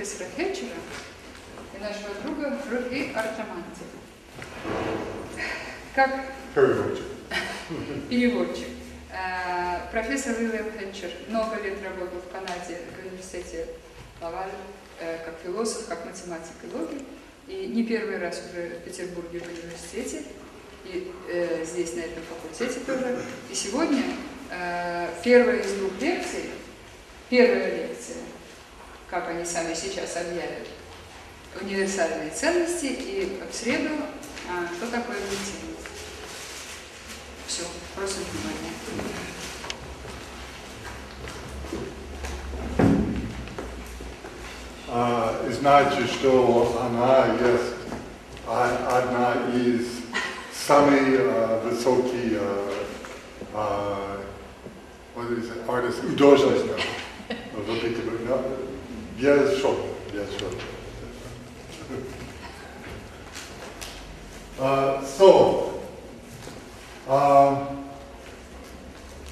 профессора Хэтчера и нашего друга Рухи Артаманти. Как переводчик. Профессор Уильям Хэтчер много лет работал в Канаде в университете Лаваль, как философ, как математик и логик. И не первый раз уже в Петербурге в университете, и здесь, на этом факультете тоже. И сегодня первая из двух лекций, первая лекция, как они сами сейчас объявят, универсальные ценности, и в среду, что такое объективность. Все, просим внимания. Знаете, что она есть одна из самых высоких художников в Петербурге. Без шока, без шока.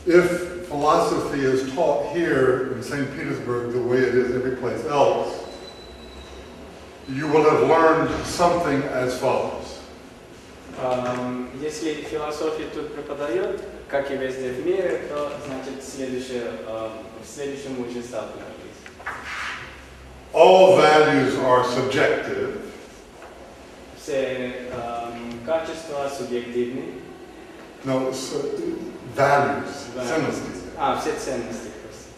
If philosophy is taught here in St. Petersburg the way it is every place else, you will have learned something as follows. Если философия тут преподает, как и везде в мире, то значит в следующем учится сталкивались. All values are subjective. Все качества субъективны. No, values, ценности. Все ценности просто.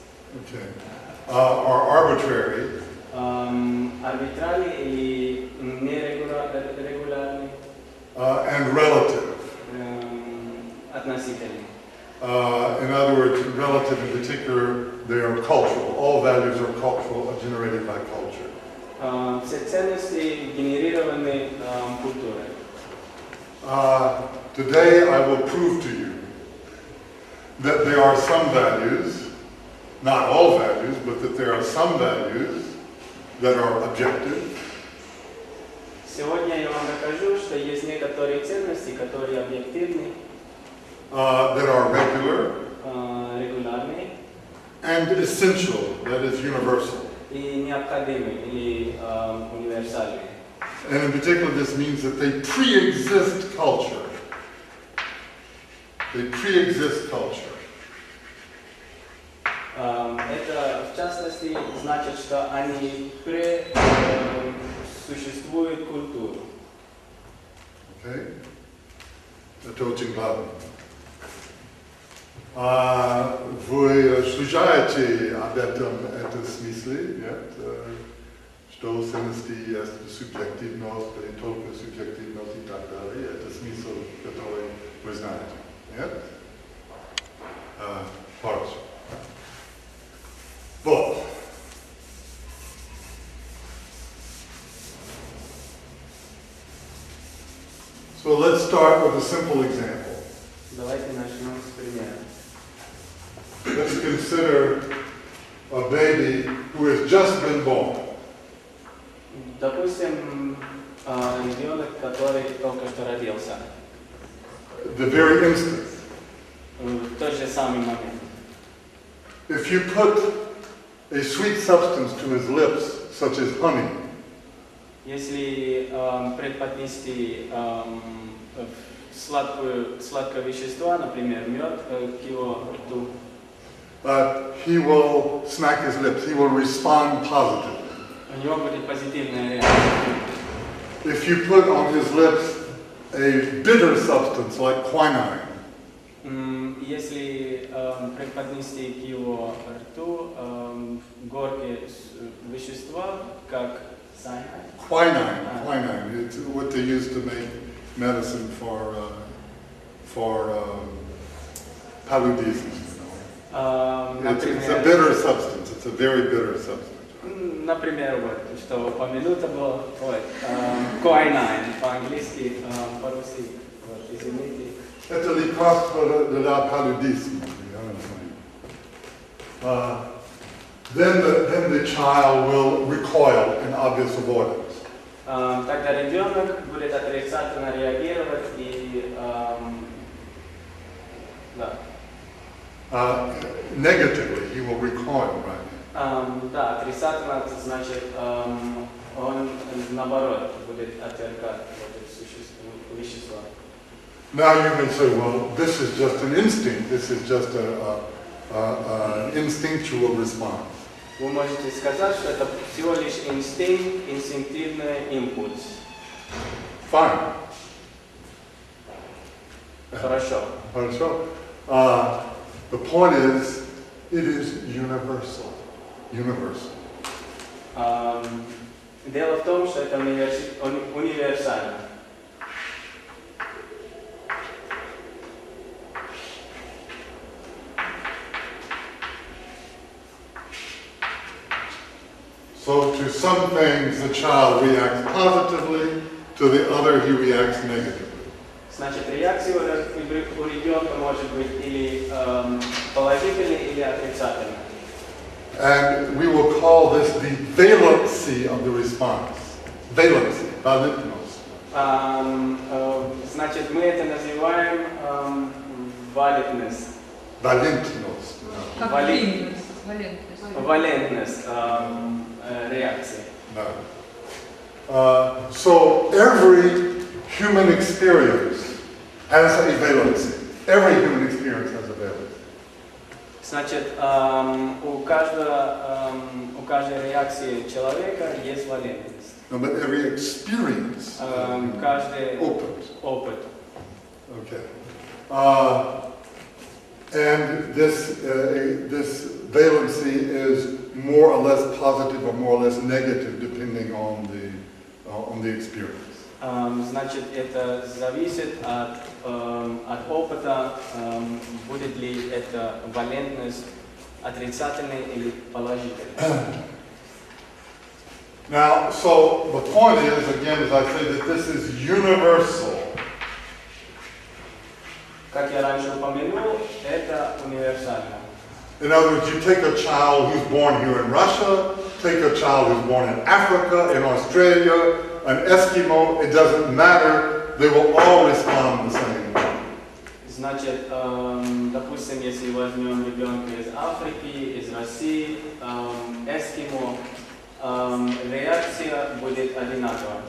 Okay. Are arbitrary. Арбитральны или нерегулярны. And relative. Относительны. In other words, relative in particular, they are cultural. All values are cultural, are generated by culture. Все ценности генерированы культурой. Today I will prove to you that there are some values, not all values, but that there are some values that are objective. Сегодня я вам докажу, что есть некоторые ценности, которые объективны, that are regular, регулярные, and essential, that is universal. И необходимы или универсальны. And in particular, this means that they pre-exist culture. They pre-exist culture. Это, в частности, значит, что они существуют культуру. Okay? Это очень важно. Вы слышите об этом смысле, нет? Что ценности есть субъективность, и только субъективность и так далее. Это смысл, который вы знаете, нет? Хорошо. Вот. So let's start with a simple example. Давайте начнем с примера. Let's consider a baby who has just been born. Допустим, ребенок, который только что родился. The very instant. В тот же самый момент. If you put a sweet substance to his lips, such as honey, если предподнести сладкое вещество, например, мед, к его рту, he will smack his lips. He will respond positively. у него будет позитивная реакция. If you put on his lips a bitter substance like quinine, если преподнести к его рту горькие вещества, как quinine, it's what they use to make medicine for paludism. It's a bitter substance. It's a very bitter substance. Например, вот, что упомянуто было, quinine, по-английски, по-русски, вот, извините. Это лекарство для paludism. Then the child will recoil in obvious avoidance. Тогда ребенок будет отрицательно реагировать и negatively, he will recoil, right? Да, отрицательно, это значит, он наоборот будет отвергать это вещество. Now you may say, well, this is just an instinct. This is just an instinctual response. Вы можете сказать, что это всего лишь инстинкт, инстинктивный импульс. Fine. Хорошо. Хорошо. The point is, it is universal. Universal. Дело в том, что это универсально. So to some things, the child reacts positively, to the other he reacts negatively. Значит, реакция у ребенка может быть или положительной, или отрицательной. And we will call this the valency of the response. Valency, valentnos. Значит, мы это называем валентность. Valentnos. Как Валентность. валентность. Валентность реакции. So every human experience has a valency. Every human experience has a valency. Значит, у каждой реакции человека есть валентность. No, but every experience, Каждый oput. Okay. And this valency is more or less positive or more or less negative depending on the experience. Значит, это зависит от опыта, будет ли это валентность отрицательной или положительной. Now, so the point is, again, as I say, that this is universal. Как я раньше упомянул, это универсально. In other words, you take a child who's born here in Russia, take a child who's born in Africa, in Australia, an Eskimo, it doesn't matter, they will all respond the same way. Значит, допустим, если возьмем ребенка из Африки, из России, эскимо, реакция будет одинаковая.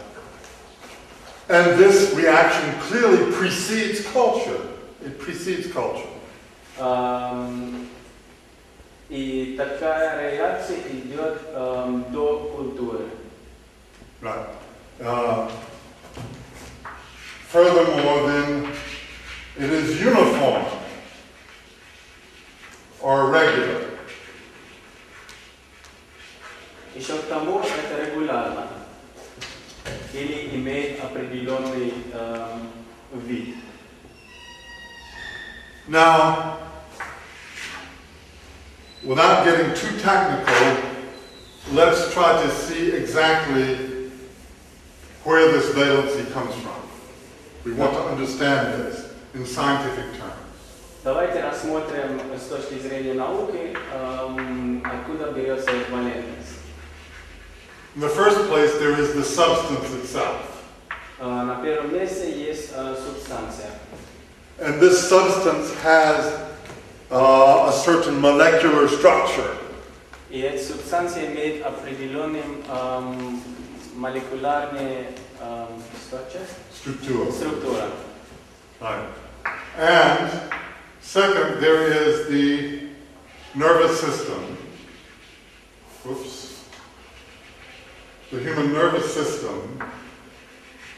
And this reaction clearly precedes culture. It precedes culture. И такая реакция идет до культуры. Right. Furthermore, then, it is uniform or regular. Еще к тому, это регулярно или имеет определенный вид. Now, without getting too technical, let's try to see exactly where this valency comes from. We want to understand this in scientific terms. Давайте рассмотрим с точки зрения науки, откуда берется эта валентность. In the first place, there is the substance itself. На первом месте есть субстанция. And this substance has a certain molecular structure. И эта субстанция имеет определенный молекулярный структура. Right. And second, there is the nervous system. The human nervous system,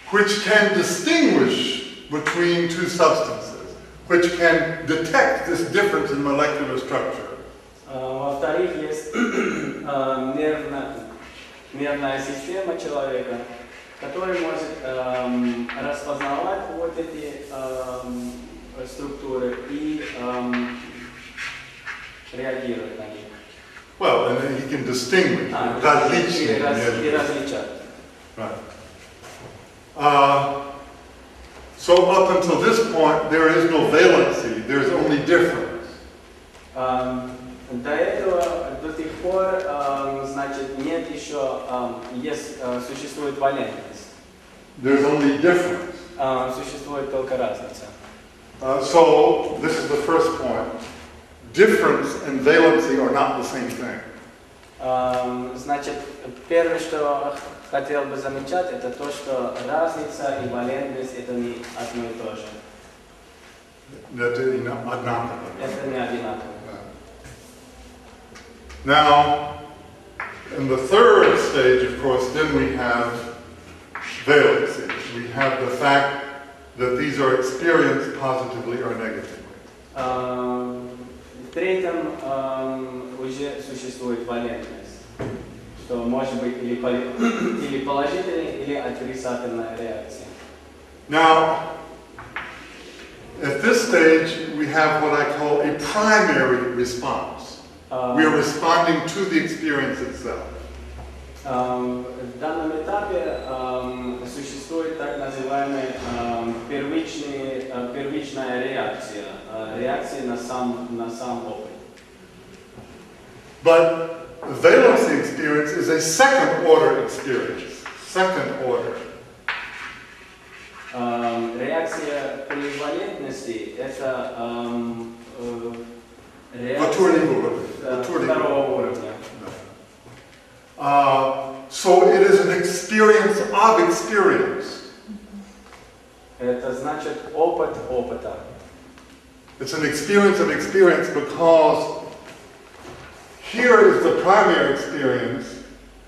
which can distinguish between two substances, which can detect this difference in molecular structure. Во-вторых, есть нервная система человека, которая может распознавать вот эти структуры и реагировать на них. Well, and then he can distinguish. И различать. Right. So up until this point, there is no valency. There is only difference. До этого, до тех пор, значит, нет еще, существует валентность. There's only difference. Существует только разница. So this is the first point. Difference and valency are not the same thing. Значит, первое, что хотел бы замечать, это то, что разница и валентность это не одно и то же. Это не одинаково. Это не одинаково. Now, in the third stage, of course, then we have valency. We have the fact that these are experienced positively or negatively. В третьем уже существует валентность, что может быть или положительная, или отрицательная реакция. Now, at this stage, we have what I call a primary response. We are responding to the experience itself. В данном этапе существует так называемая первичная реакция, реакция на сам опыт. But valency experience is a second order experience. Second order. Реакция при валентности это реакция второго уровня. So it is an experience of experience. Это значит опыт опыта. It's an experience of experience because here is the primary experience,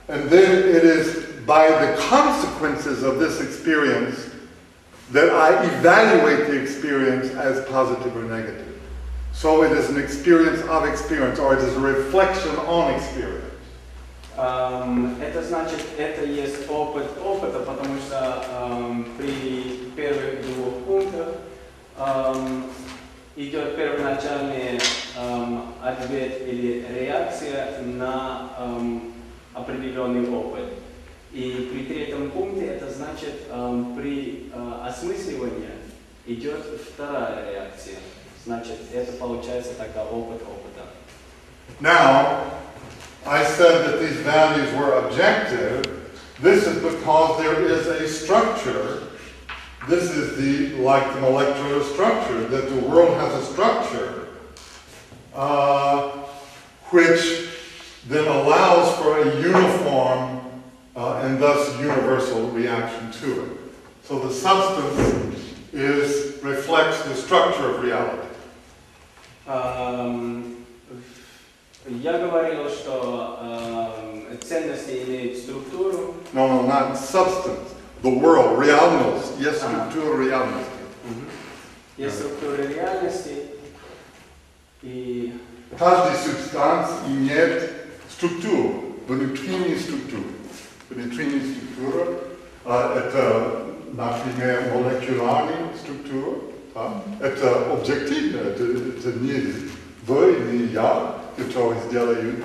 and then it is by the consequences of this experience that I evaluate the experience as positive or negative. So it is an experience of experience, or it is a reflection on experience. Это значит, это есть опыт опыта, потому что при первых двух пунктах идет первоначальный ответ или реакция на определенный опыт. И при третьем пункте это значит, при осмысливании идет вторая реакция. Значит, это получается тогда опыт опыта. Now, I said that these values were objective. This is because there is a structure. This is like the molecular structure, that the world has a structure which then allows for a uniform and thus universal reaction to it. So the substance reflects the structure of reality. Я говорил, что ценности имеют структуру. No, not substance. The world, realnost. Есть структура реальности. Есть структура реальности. И Каждая субстанция имеет структуру, внутреннюю структуру. Внутренняя структура это, например, молекулярная структура. Это объективно, это не вы, не я, которые сделают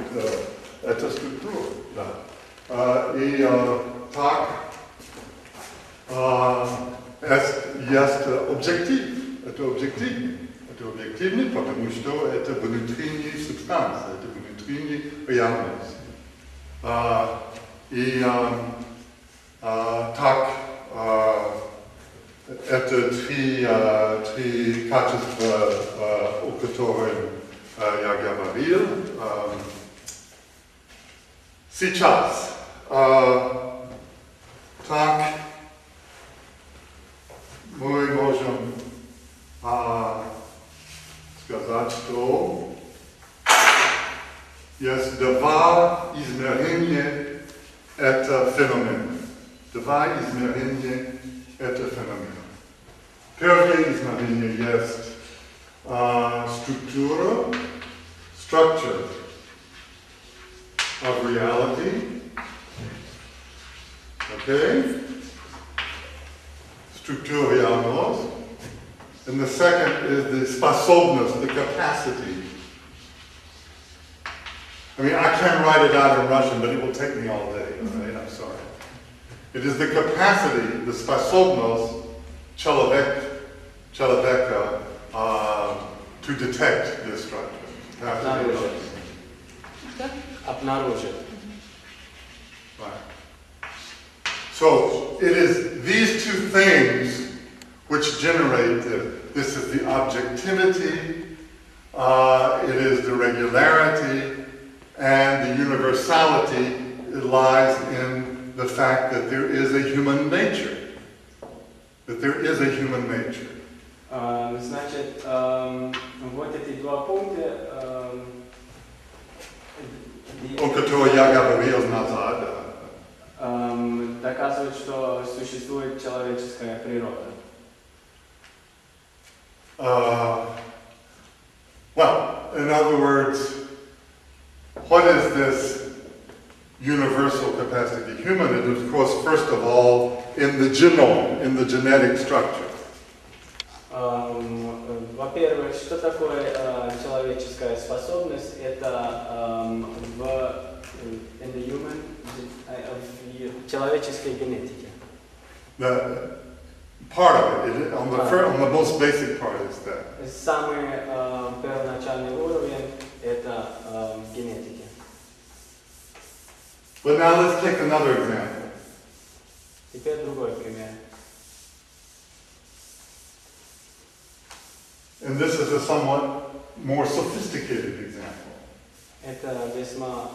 эту структуру. И так есть объектив. Это объективно. Это объективно, потому что это внутренняя субстанция, это внутренняя реальность. И так это три качества, о которых я говорил. Сейчас так мы можем сказать, что есть два измерения этого феномена. Два измерения этого феномена. Первое измерение есть структура, structure of reality. Okay? Структура реальности. And the second is the способность, the capacity. I mean, I can write it out in Russian, but it will take me all day. Right? I'm sorry. It is the capacity, the способность человека to detect this structure. Обнаружить. Right. So it is these two things which generate this is the objectivity, it is the regularity, and the universality lies in the fact that there is a human nature. That there is a human nature. Значит, вот эти два пункта, О которых я говорил назад. доказывают, что существует человеческая природа. Well, in other words, what is this universal capacity? Human is, of course, first of all, in the genome, in the genetic structure. Во-первых, что такое человеческая способность? Это in the human, в человеческой генетике. The part of it, on the most basic part is that. Самый первоначальный уровень это генетики. But now let's take another example. Теперь другой пример. And this is a somewhat more sophisticated example. Это весьма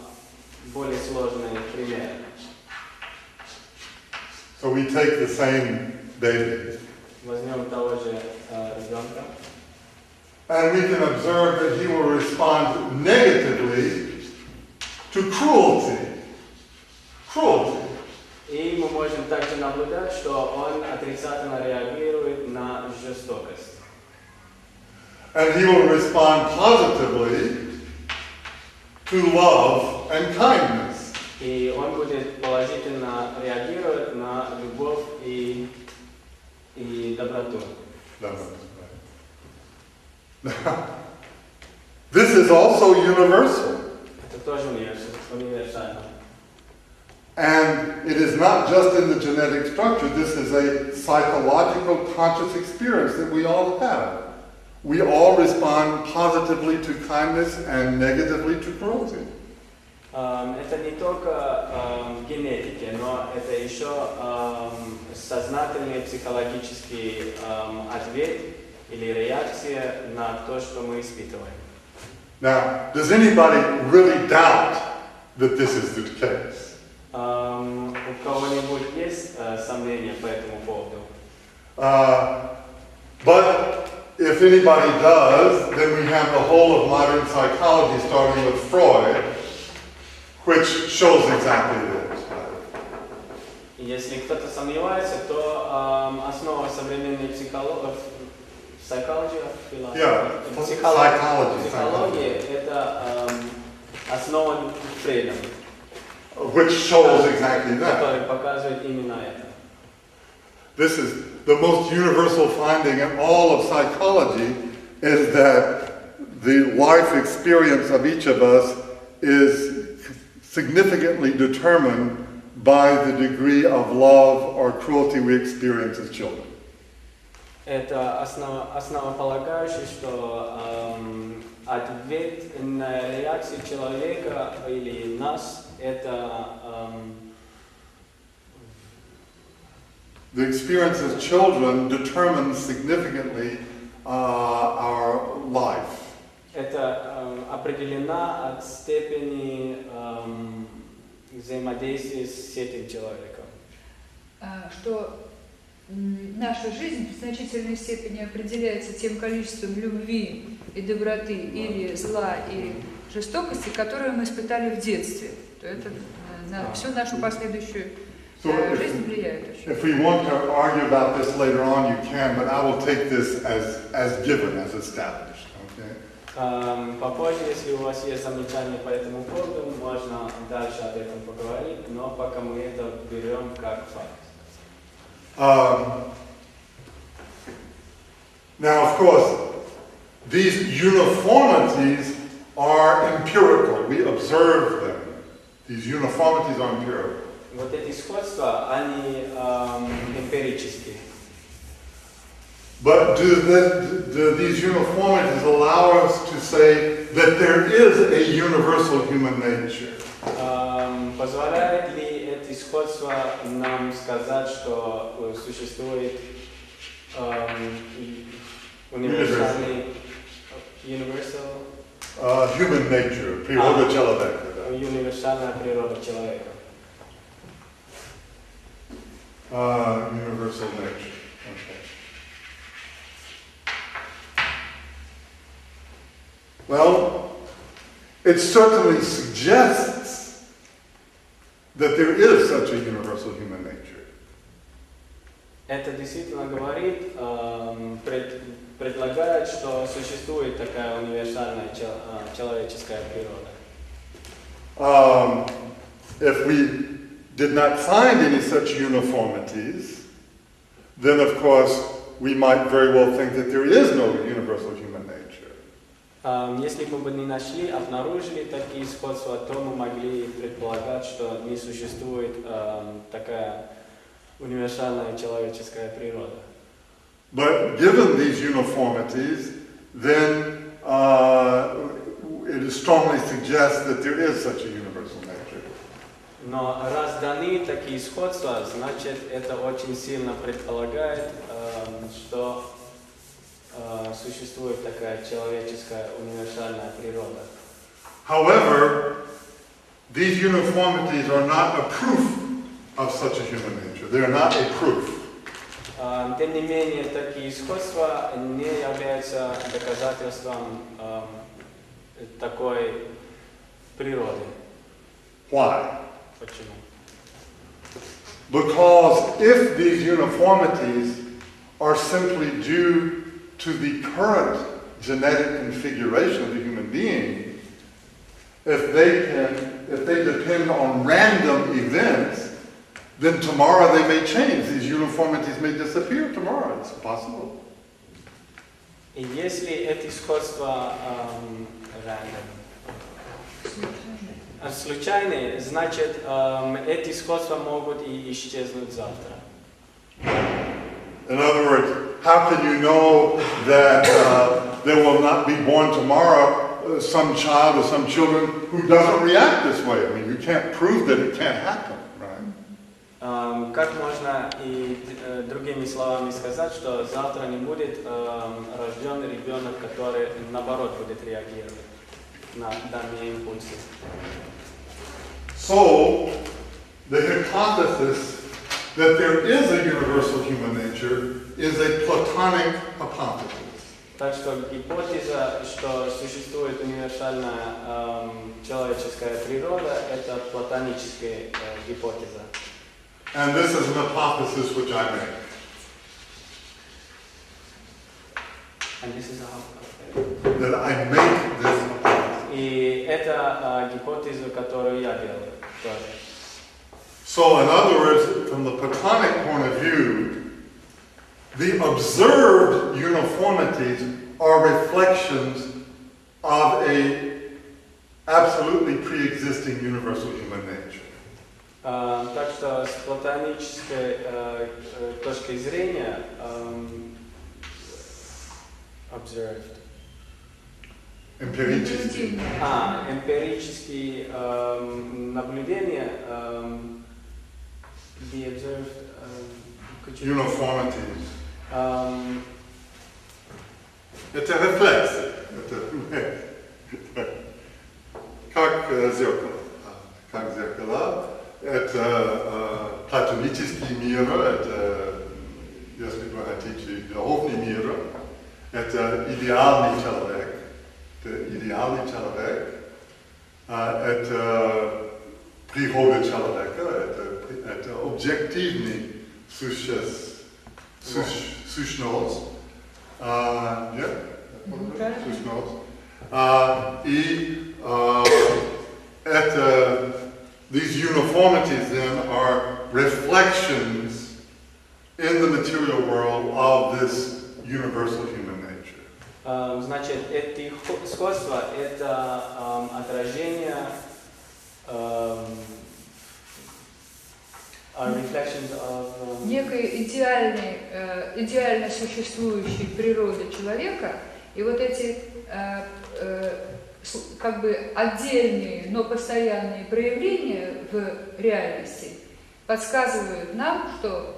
более сложный пример. So we take the same baby. Возьмем того же ребенка. And we can observe that he will respond negatively to cruelty. Cruelty. И мы можем также наблюдать, что он отрицательно реагирует на жестокость. And he will respond positively to love and kindness. И он будет положительно реагировать на любовь и доброту. This is also universal. Это тоже универсально. And it is not just in the genetic structure, this is a psychological conscious experience that we all have. We all respond positively to kindness and negatively to cruelty. Это не только генетики, но это еще сознательный психологический ответ или реакция на то, что мы испытываем. Now, does anybody really doubt that this is the case? У кого-нибудь есть сомнения по этому поводу? But if anybody does, then we have the whole of modern psychology starting with Freud, which shows exactly this. Если кто-то сомневается, то основа современной психологии это основа Фрейда, which shows exactly that. который показывает именно это. This is the most universal finding in all of psychology, is that the life experience of each of us is significantly determined by the degree of love or cruelty we experience as children. Это основополагающее, что ответ на реакцию человека или нас это the experience as children determines significantly our life. Это определено от степени взаимодействия с этим человеком. Что наша жизнь в значительной степени определяется тем количеством любви и доброты, или зла, или жестокости, которые мы испытали в детстве. То это на всю нашу последующую жизнь влияет очень. If we want to argue about this later on, you can, but I will take this as given, as established. Okay? Попозже, если у вас есть замечания по этому поводу, можно дальше об этом поговорить, но пока мы это берем как факт. Now, of course, these uniformities are empirical. We observe them. These uniformities are empirical. Вот эти сходства, они эмпирические. But do these uniformities allow us to say that there is a universal human nature? Позволяет ли эти сходства нам сказать, что существует универсальный human nature, природа человека. универсальная природа человека. Universal nature. Okay. Well, it certainly suggests that there is such a universal human nature. Это действительно говорит, предлагает, что существует такая универсальная человеческая природа. If we did not find any such uniformities, then of course we might very well think that there is no universal human nature. Если бы мы не нашли, обнаружили такие сходства, то мы могли предполагать, что не существует такая универсальная человеческая природа. But given these uniformities, then it is strongly suggests that there is such a universal nature. Но раз даны такие сходства, значит, это очень сильно предполагает, что существует такая человеческая универсальная природа. However, these uniformities are not a proof of such a human nature. They are not a proof. Тем не менее, такие сходства не являются доказательством такой природы. Why? Почему? Because if these uniformities are simply due to the current genetic configuration of the human being, if they depend on random events, then tomorrow they may change. These uniformities may disappear tomorrow. It's possible. И если эти сходства случайные, значит, эти сходства могут и исчезнуть завтра. In other words, how can you know that there will not be born tomorrow some child or some children who doesn't react this way? I mean, you can't prove that it can't happen, right? Как можно и другими словами сказать, что завтра не будет рожден ребенок, который наоборот будет реагировать на данные импульсы? So, the hypothesis that there is a universal human nature is a Platonic hypothesis. Так что гипотеза, что существует универсальная человеческая природа, это платоническая гипотеза. And this is an hypothesis which I make. And this is a That I make this hypothesis. И это гипотеза, которую я делаю тоже. So, in other words, from the Platonic point of view, the observed uniformities are reflections of a absolutely pre-existing universal human nature. Так что с платонической точки зрения observed. Empirически. Эмпирические наблюдения, the observed uniformities. Это рефлекс. Как зеркало. Как зеркало. Это платонический мир, это, если вы хотите, духовный мир, это идеальный человек. Это природа человека, это объективный сущность. И это these uniformities then are reflections in the material world of this universal human nature. Значит, эти сходства – это отражение reflections of некой идеально существующей природы человека, и вот эти как бы отдельные, но постоянные проявления в реальности подсказывают нам, что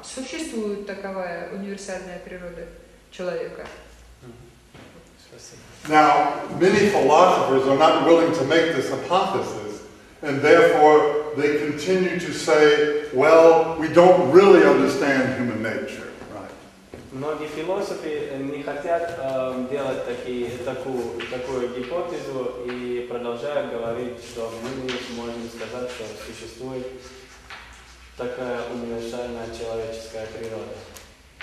существует таковая универсальная природа человека. Now, many philosophers are not willing to make this hypothesis, and therefore they continue to say, well, we don't really understand human nature. Right? Многие философы не хотят делать такую гипотезу и продолжают говорить, что мы не можем сказать, что существует такая универсальная человеческая природа.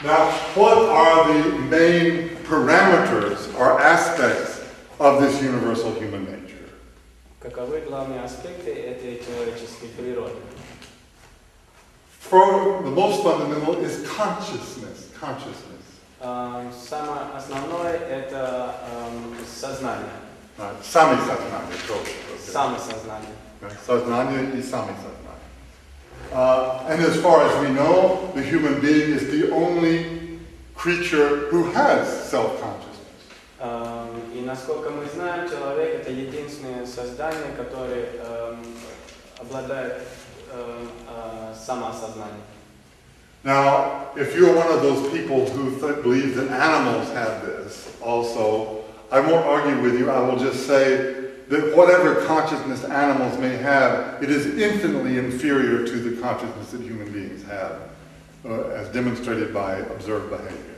Now, what are the main parameters or aspects of this universal human nature? Каковы главные аспекты этой человеческой природы? For the most fundamental is consciousness. Самое основное это сознание. Самисознание. Самосознание. Сознание и самисознание. And as far as we know, the human being is the only creature who has self-consciousness. И насколько мы знаем, человек это единственное создание, которое обладает самоосознанием. Now, if you're one of those people who believe that animals have this also, I won't argue with you. I will just say that whatever consciousness animals may have, it is infinitely inferior to the consciousness that human beings have, as demonstrated by observed behavior.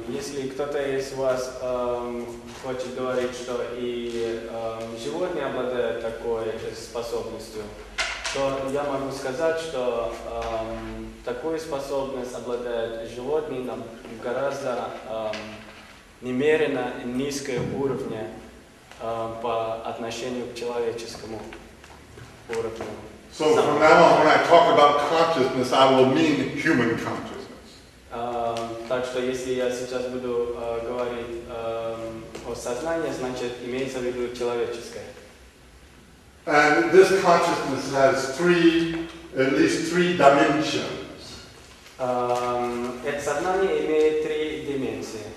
Если кто-то из вас хочет говорить, что и животные обладают такой способностью, то я могу сказать, что такую способность обладают животные на гораздо немерено низком уровне по отношению к человеческому уровню. So from now on, when I talk about consciousness, I will mean human consciousness. Так что если я сейчас буду говорить о сознании, значит имеется в виду человеческое. And this consciousness has at least three dimensions. Это сознание имеет три дименсии.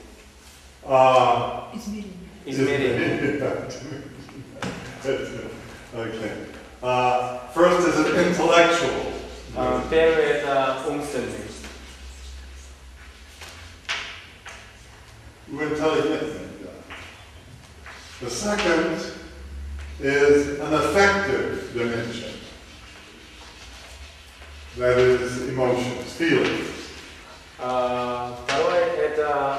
Измерение. Okay. First is an intellectual. Первый это умственный. The second is an affective dimension. That is emotions, feelings. Второй это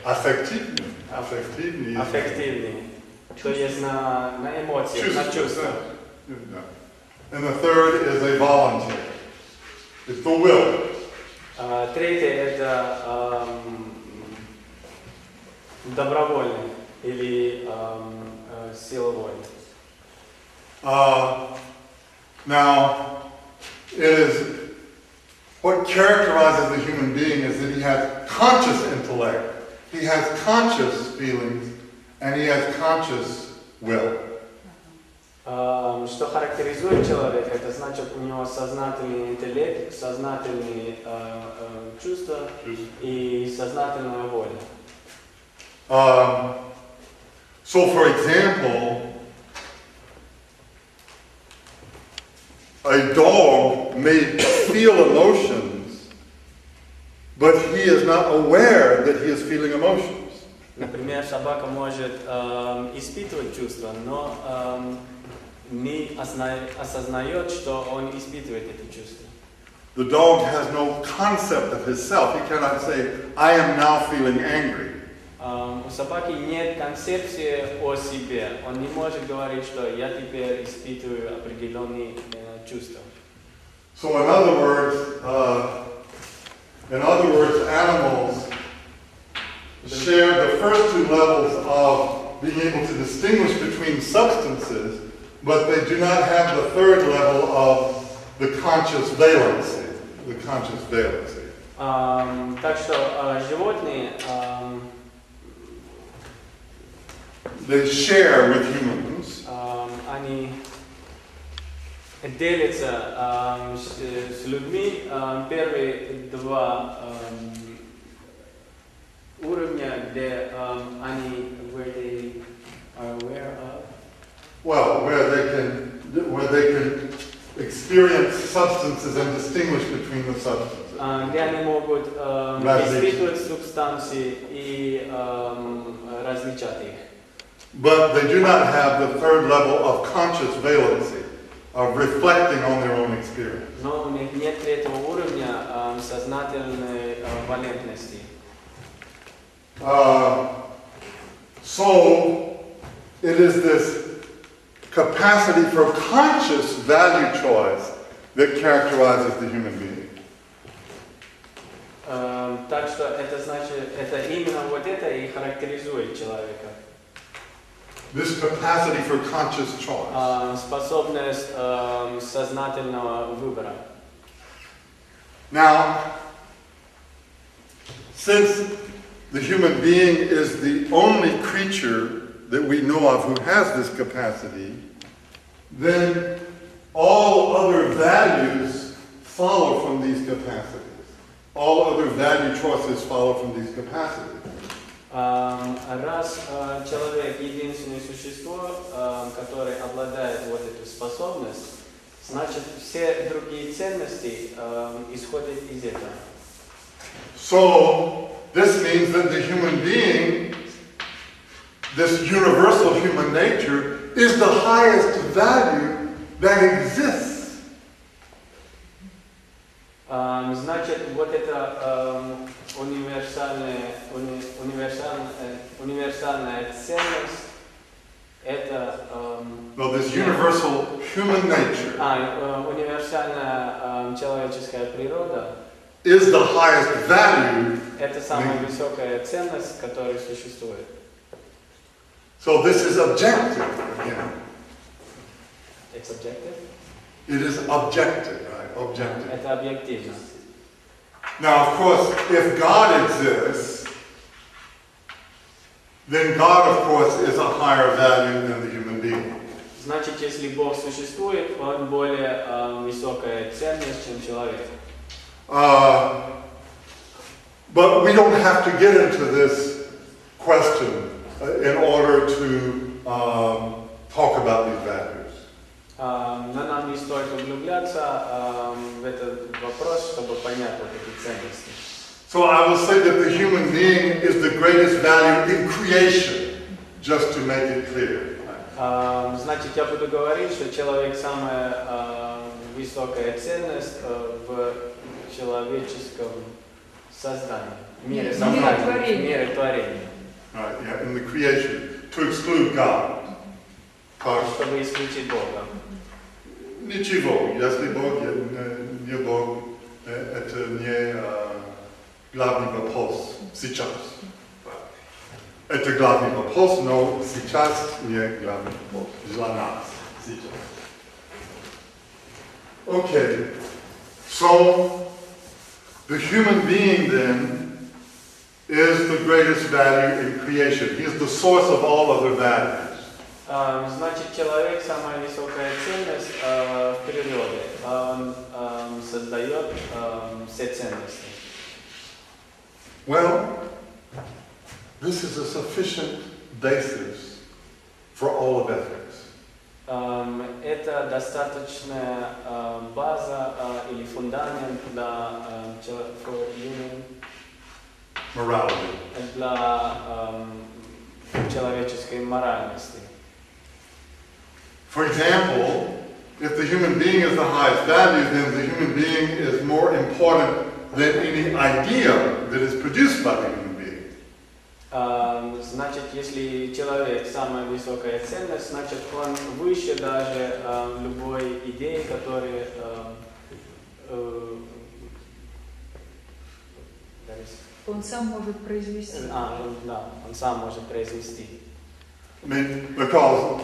аффективный. То есть на эмоции, на чувства. And the third is a voluntary. It's the will. Третий это добровольный или сила воли. Now, it is what characterizes the human being is that he has conscious intellect, he has conscious feelings, and he has conscious will. Что характеризует человека, это значит у него сознательный интеллект, сознательные чувства и сознательная воля. So, for example, a dog may feel emotions, but he is not aware that he is feeling emotions. Например, собака может испытывать чувства, но не осознает, что он испытывает эти чувства. The dog has no concept of himself. He cannot say, I am now feeling angry. У собаки нет концепции о себе. Он не может говорить, что я теперь испытываю определенные чувства. So in other words, animals share the first two levels of being able to distinguish between substances, but they do not have the third level of the conscious valency. Так что животные they share with humans. Они делятся с людьми. Первые два уровня, где они where they are aware of. Well, where they can experience substances and distinguish between the substances. Где они могут испытывать субстанции и различать их. But they do not have the third level of conscious valency, of reflecting on their own experience. Но у них нет третьего уровня сознательной валентности. So it is this capacity for conscious value choice that characterizes the human being. Так что это значит, это именно вот это и характеризует человека. This capacity for conscious choice. Способность сознательного выбора. Now, since the human being is the only creature that we know of who has this capacity, then all other values follow from these capacities. All other value choices follow from these capacities. Раз человек единственное существо, которое обладает вот этой способностью, значит все другие ценности исходят из этого. So this means that the human being, this universal human nature, is the highest value that exists. Значит, вот эта универсальная ценность, это Well, this universal human nature универсальная человеческая природа is the highest value. Это самая высокая ценность, которая существует. So this is objective again. It's objective? It is objective, right? Objective. Это объективно. Now, of course, if God exists, then God, of course, is a higher value than the human being. Значит, если Бог существует, Он более высокая ценность, чем человек. But we don't have to get into this question in order to talk about these values. Но нам не стоит углубляться в этот вопрос, чтобы понять вот эти ценности. So I will say that the human being is the greatest value in creation, just to make it clear. Значит, я буду говорить, что человек самая высокая ценность в человеческом создании, мире творения. Right, yeah, in the creation, to exclude God. Чтобы исключить Бога. Ничего, если Бог не Бог, это не главный вопрос сейчас. Это главный вопрос, но сейчас не главный вопрос для нас сейчас. Okay, so the human being then is the greatest value in creation. He is the source of all other values. Значит, человек самая высокая ценность в природе. Он создает все ценности. Well, this is a sufficient basis for all of ethics. Это достаточная база или фундамент для Morality. Для человеческой моральности. For example, if the human being is the highest value, then the human being is more important than any idea that is produced by the human being. Значит, если человек самая высокая ценность, значит, он выше даже любой идеи, которая он сам может произвести. Да, он сам может произвести. I mean, because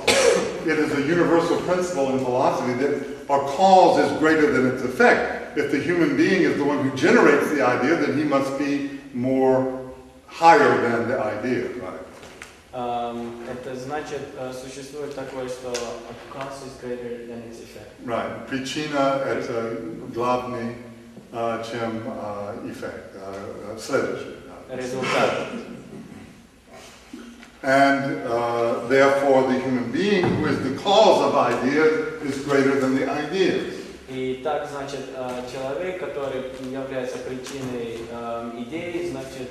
it is a universal principle in philosophy that a cause is greater than its effect. If the human being is the one who generates the idea, then he must be more higher than the idea, right? Это значит, существует такое, что a cause is greater than its effect. Right. Причина – это главный, чем эффект, следующий. Результат. And therefore, the human being, who is the cause of ideas, is greater than the ideas. И так, значит, человек, который является причиной идеи, значит,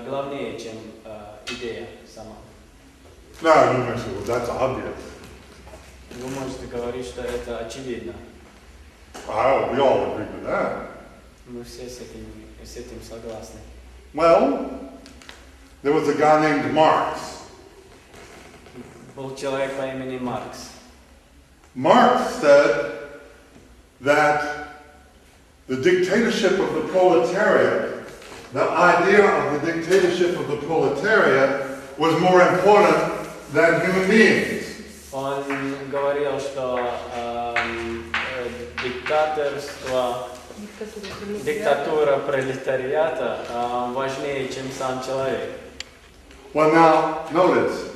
главнее, чем идея сама. Now, you may say, well, that's obvious. Вы можете говорить, что это очевидно. We all agree with that. Мы все с этим согласны. Well, there was a guy named Marx. Был человек по имени Маркс. Marx said that the dictatorship of the proletariat, the idea of the dictatorship of the proletariat was more important than human beings. Он говорил, что диктатура пролетариата важнее, чем сам человек. Well, now, notice,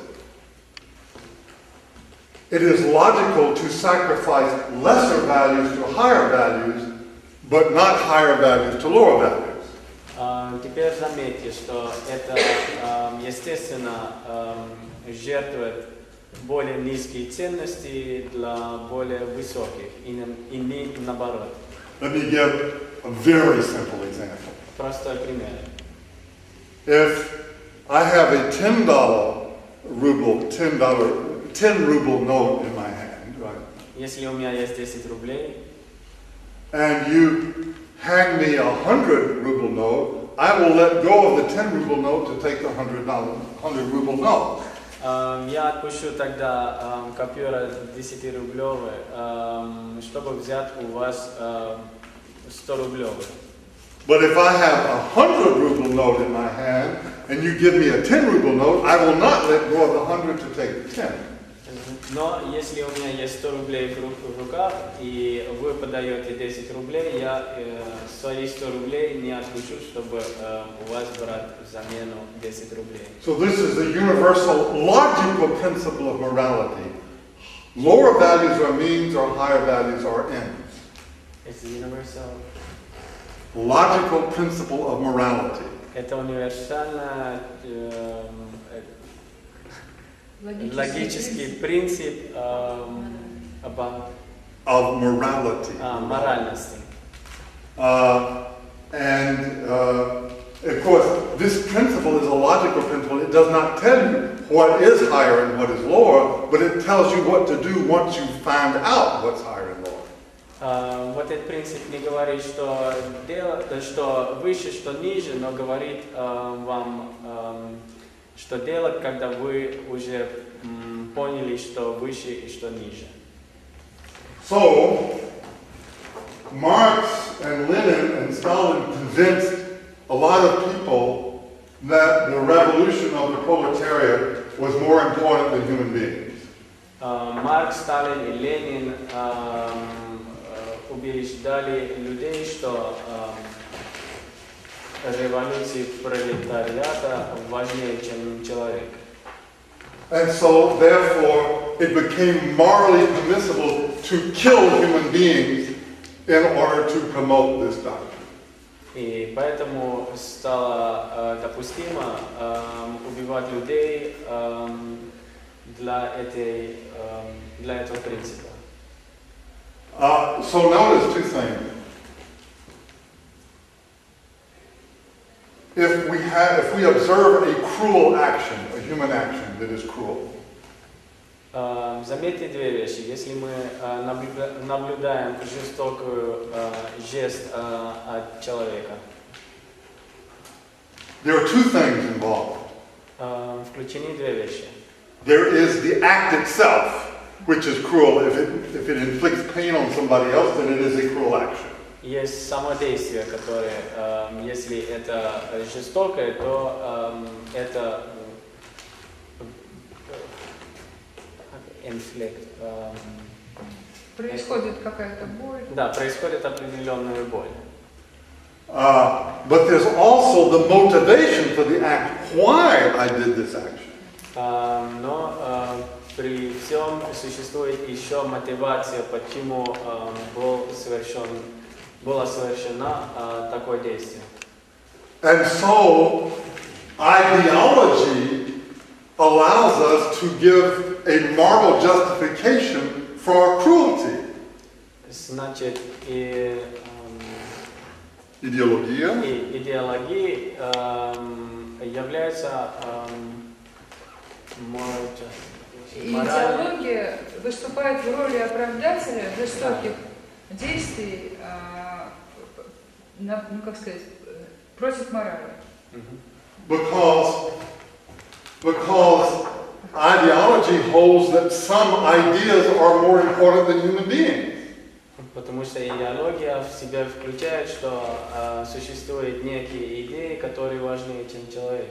it is logical to sacrifice lesser values to higher values, but not higher values to lower values. Теперь заметьте, что это, естественно, жертвует более низкие ценности для более высоких, и не наоборот. Let me give a very simple example. Простой пример. If I have a $10 ruble note in my hand, right? Если у меня есть 10 рублей, And you hand me a 100 ruble note, I will let go of the 10 ruble note to take the $100 ruble note. я отпущу тогда купюру 10-рублевую, чтобы взять у вас 100-рублевую. But if I have a 100 ruble note in my hand and you give me a 10 ruble note, I will not let go of the 100 to take the 10. Но если у меня есть 100 рублей в руках, и вы подаете 10 рублей, я свои 100 рублей не отпущу, чтобы у вас брать замену 10 рублей. So this is the universal logical principle of morality. Lower values are means or higher values are ends. It's the universal. Logical principle of morality. Это универсальный логический принцип of morality. Моральности. Of course, this principle is a logical principle. It does not tell you what is higher and what is lower, but it tells you what to do once you find out what's higher and lower. Вот этот принцип не говорит, что выше, что ниже, но говорит вам, что делать, когда вы уже поняли, что выше и что ниже. So, Marx and Lenin and Stalin convinced a lot of people that the revolution of the proletariat was more important than human beings. Маркс, Сталин и Ленин убеждали людей, что революция пролетариата важнее, чем человек. And so, therefore, it became morally permissible to kill human beings in order to promote this doctrine. И поэтому стало допустимо убивать людей для этого принципа. So notice two things. If we observe a cruel action, a human action that is cruel, заметьте две вещи. Если мы наблюдаем жестокую жест от человека, there are two things involved. включены две вещи. There is the act itself, which is cruel. If it inflicts pain on somebody else, then it is a cruel action. Есть само действие, которое, если это жестокое, то это inflict. Происходит какая-то боль. Да, происходит определенная боль. But there's also the motivation for the act. Why I did this action. Но при всем существует еще мотивация, почему было совершено такое действие. And so, ideology allows us to give a moral justification for our cruelty. значит, идеологии является Идеология выступает в роли оправдателя жестоких действий, ну как сказать, против морали. Because ideology holds that some ideas are more important than human beings. Потому что идеология в себя включает, что существуют некие идеи, которые важнее, чем человек.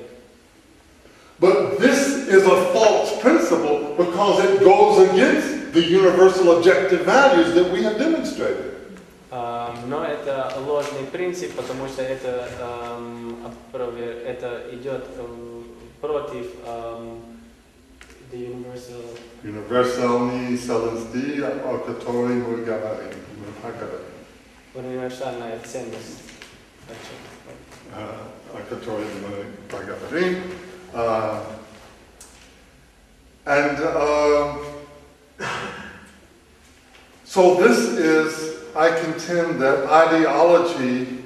But this is a false principle because it goes against the universal objective values that we have demonstrated. Но это ложный принцип, потому что это идет против Универсальной целостности, о которой мы говорим. Универсальная ценность, о которой мы поговорим. So this is, I contend that ideology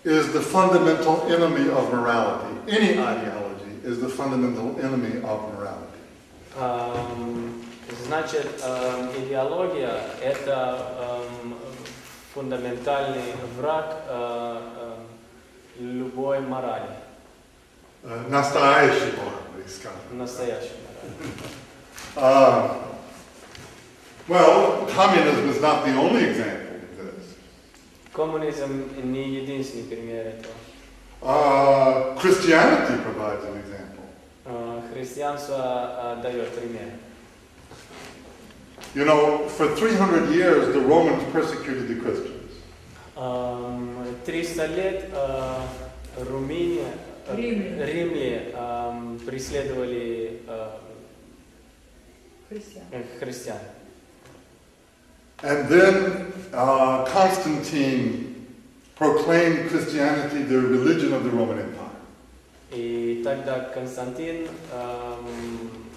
is the fundamental enemy of morality. Any ideology is the fundamental enemy of morality. Значит, идеология – это фундаментальный враг любой морали. Настоящей морали, скажем. Настоящей морали. Well, communism is not the only example of this. Коммунизм не единственный пример этого. Christianity provides an example. Христианство дает пример. You know, for 300 years, the Romans persecuted the Christians. 300 лет римляне преследовали христиан. And then Constantine proclaimed Christianity the religion of the Roman Empire. И тогда Константин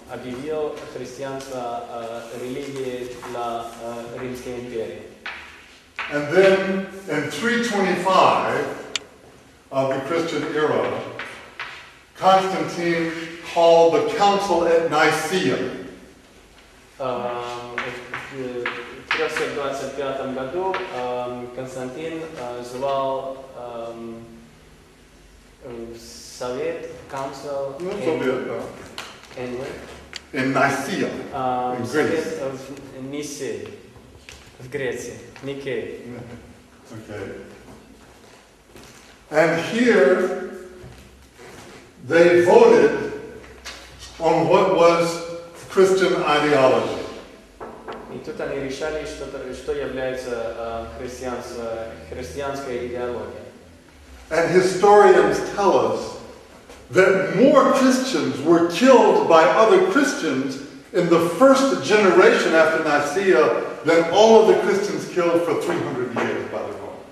объявил христианство религией для Римской империи. And then in 325 of the Christian era, Constantine called the council at Nicaea. В 325 году Константин звал совет, council in Nicaea, in Greece. В Нисе, в Греции, Никее. Okay. And here they voted on what was Christian ideology. И тут они решали, что является христианской идеологией. And historians tell us that more Christians were killed by other Christians in the first generation after Nicaea than all of the Christians killed for 300 years by the Romans.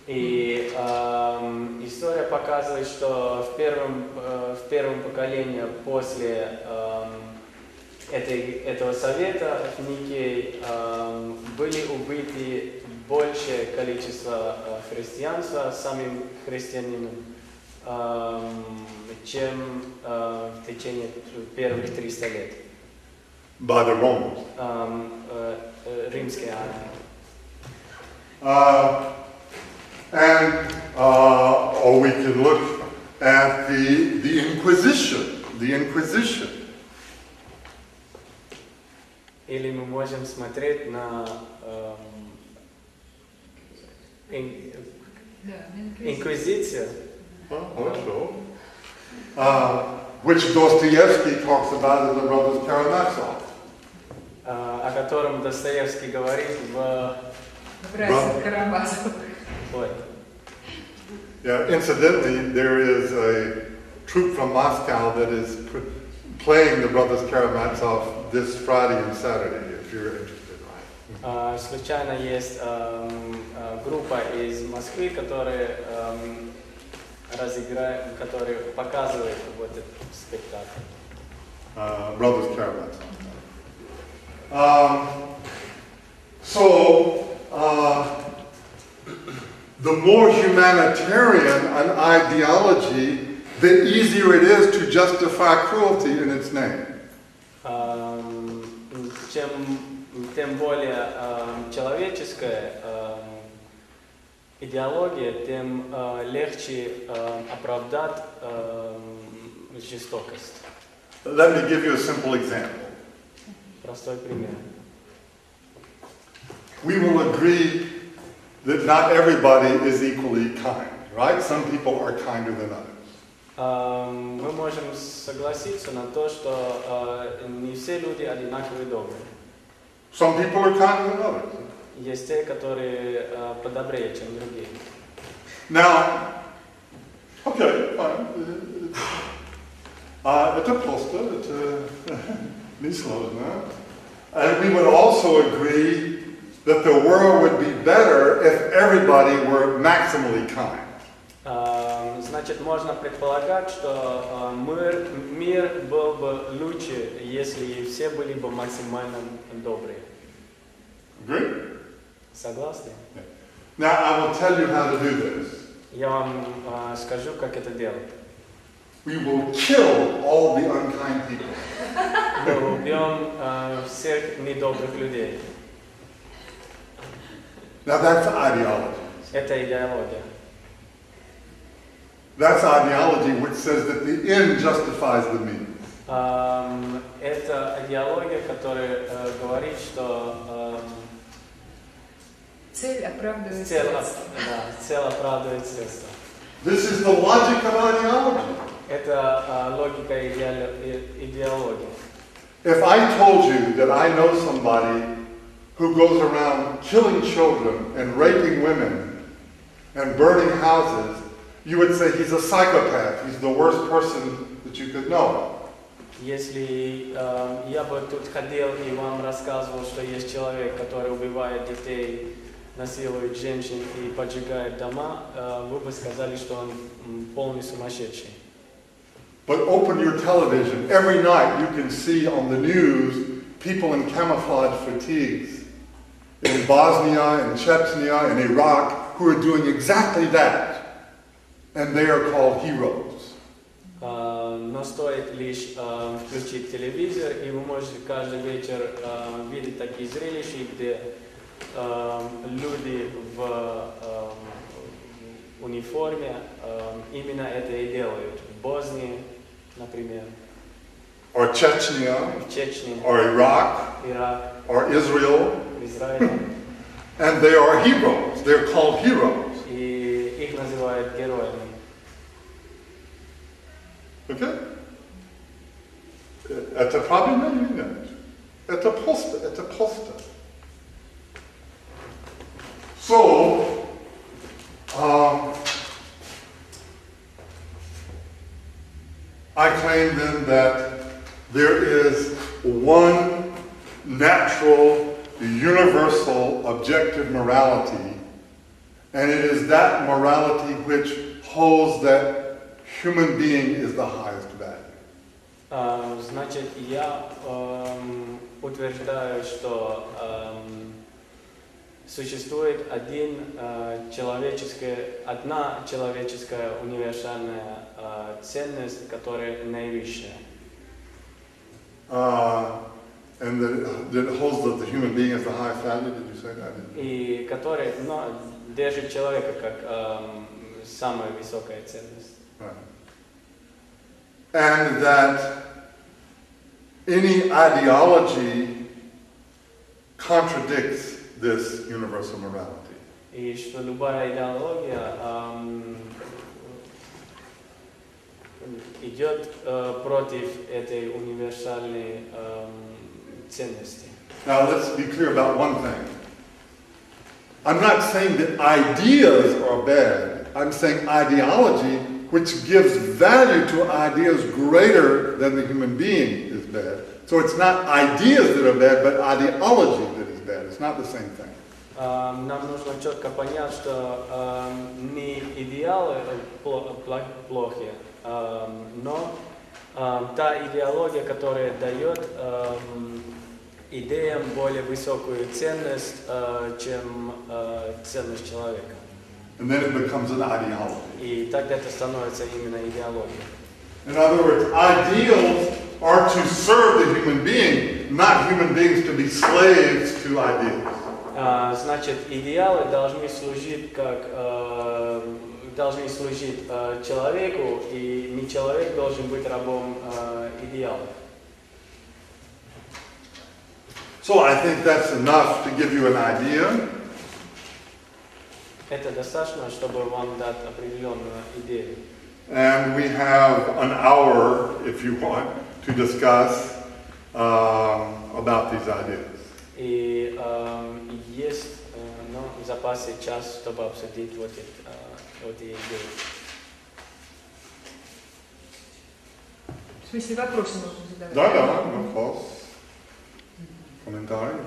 И история показывает, что в первом поколении после этого совета в Никее были убиты большее количество христианства самим христианином, чем в течение первых 300 лет. By the Romans. Римской армии. Or we can look at the Inquisition. The Inquisition. Или мы можем смотреть на инквизицию. Which Dostoevsky talks about as the Brothers Karamazov. О котором Достоевский говорит в «Братьях Карамазовых». Yeah, incidentally, there is a troupe from Moscow that is playing the Brothers Karamazov this Friday and Saturday, if you're interested. Случайно есть группа из Москвы, которая показывает вот этот спектакль. Brothers Karamazov. So the more humanitarian an ideology, the easier it is to justify cruelty in its name. Тем более человеческая идеология, тем легче оправдать жестокость. Let me give you a simple example. Простой пример. We will agree that not everybody is equally kind, right? Some people are kinder than others. Мы можем согласиться на то, что не все люди одинаково добрые. Some people are kinder than others. Есть те, которые подобрее, чем другие. Now, okay, fine. Это просто, это несложно. And we would also agree that the world would be better if everybody were maximally kind. Значит, можно предполагать, что мир был бы лучше, если все были бы максимально добрые. Agree? Согласны? Now, I will tell you how to do this. Я вам скажу, как это делать. We will kill all the unkind people. Мы убьем всех недобрых людей. Now, that's ideology. Это идеология. That's ideology which says that the end justifies the means. Это идеология, которая говорит, что Цель оправдывает цель средства. оправдывает средства. This is the logic of ideology. Это логика идеологии. If I told you that I know somebody who goes around killing children and raping women and burning houses, you would say he's a psychopath. He's the worst person that you could know. Если я бы тут ходил и вам рассказывал, что есть человек, который убивает детей, насилует женщин и поджигает дома, вы бы сказали, что он полный сумасшедший. But open your television. Every night you can see on the news people in camouflage fatigues in Bosnia, in Chechnya, in Iraq who are doing exactly that. And they are called heroes. Но стоит лишь включить телевизор, и вы можете каждый вечер видеть такие зрелища, где люди в униформе именно это и делают. В Боснии, например. Or Chechnya, в Чечне, or Iraq, Ирак, or Israel. в Израиле. And they are heroes. They're called heroes. И их называют героями. Okay? Это правильно или нет? Это просто. So, I claim then that there is one natural, universal, objective morality, and it is that morality which holds that human being is the highest value. Значит, я утверждаю, что существует одна человеческая универсальная ценность, которая наивысшая. And that holds that the human being is the highest value. Did you say that? И которая держит человека как самая высокая ценность. Right. And that any ideology contradicts this universal morality. И что любая идеология идет против этой универсальной ценности. Now let's be clear about one thing. I'm not saying that ideas are bad. I'm saying ideology, which gives value to ideas greater than the human being, is bad. So it's not ideas that are bad, but ideology that is bad. It's not the same thing. Нам нужно четко понять, что не идеалы плохие, но та идеология, которая дает идеям более высокую ценность, чем ценность человека. And then it becomes an ideology. И тогда это становится именно идеологией. In other words, ideals are to serve the human being, not human beings to be slaves to ideals. Значит, идеалы должны служить человеку, и не человек должен быть рабом идеалов. So I think that's enough to give you an idea. Это достаточно, чтобы вам дать определенную идею. And we have an hour, if you want, to discuss about these ideas. И есть в запасе час, чтобы обсудить эти идеи. В смысле, вопросы можно задавать? Да, вопрос. Комментарий.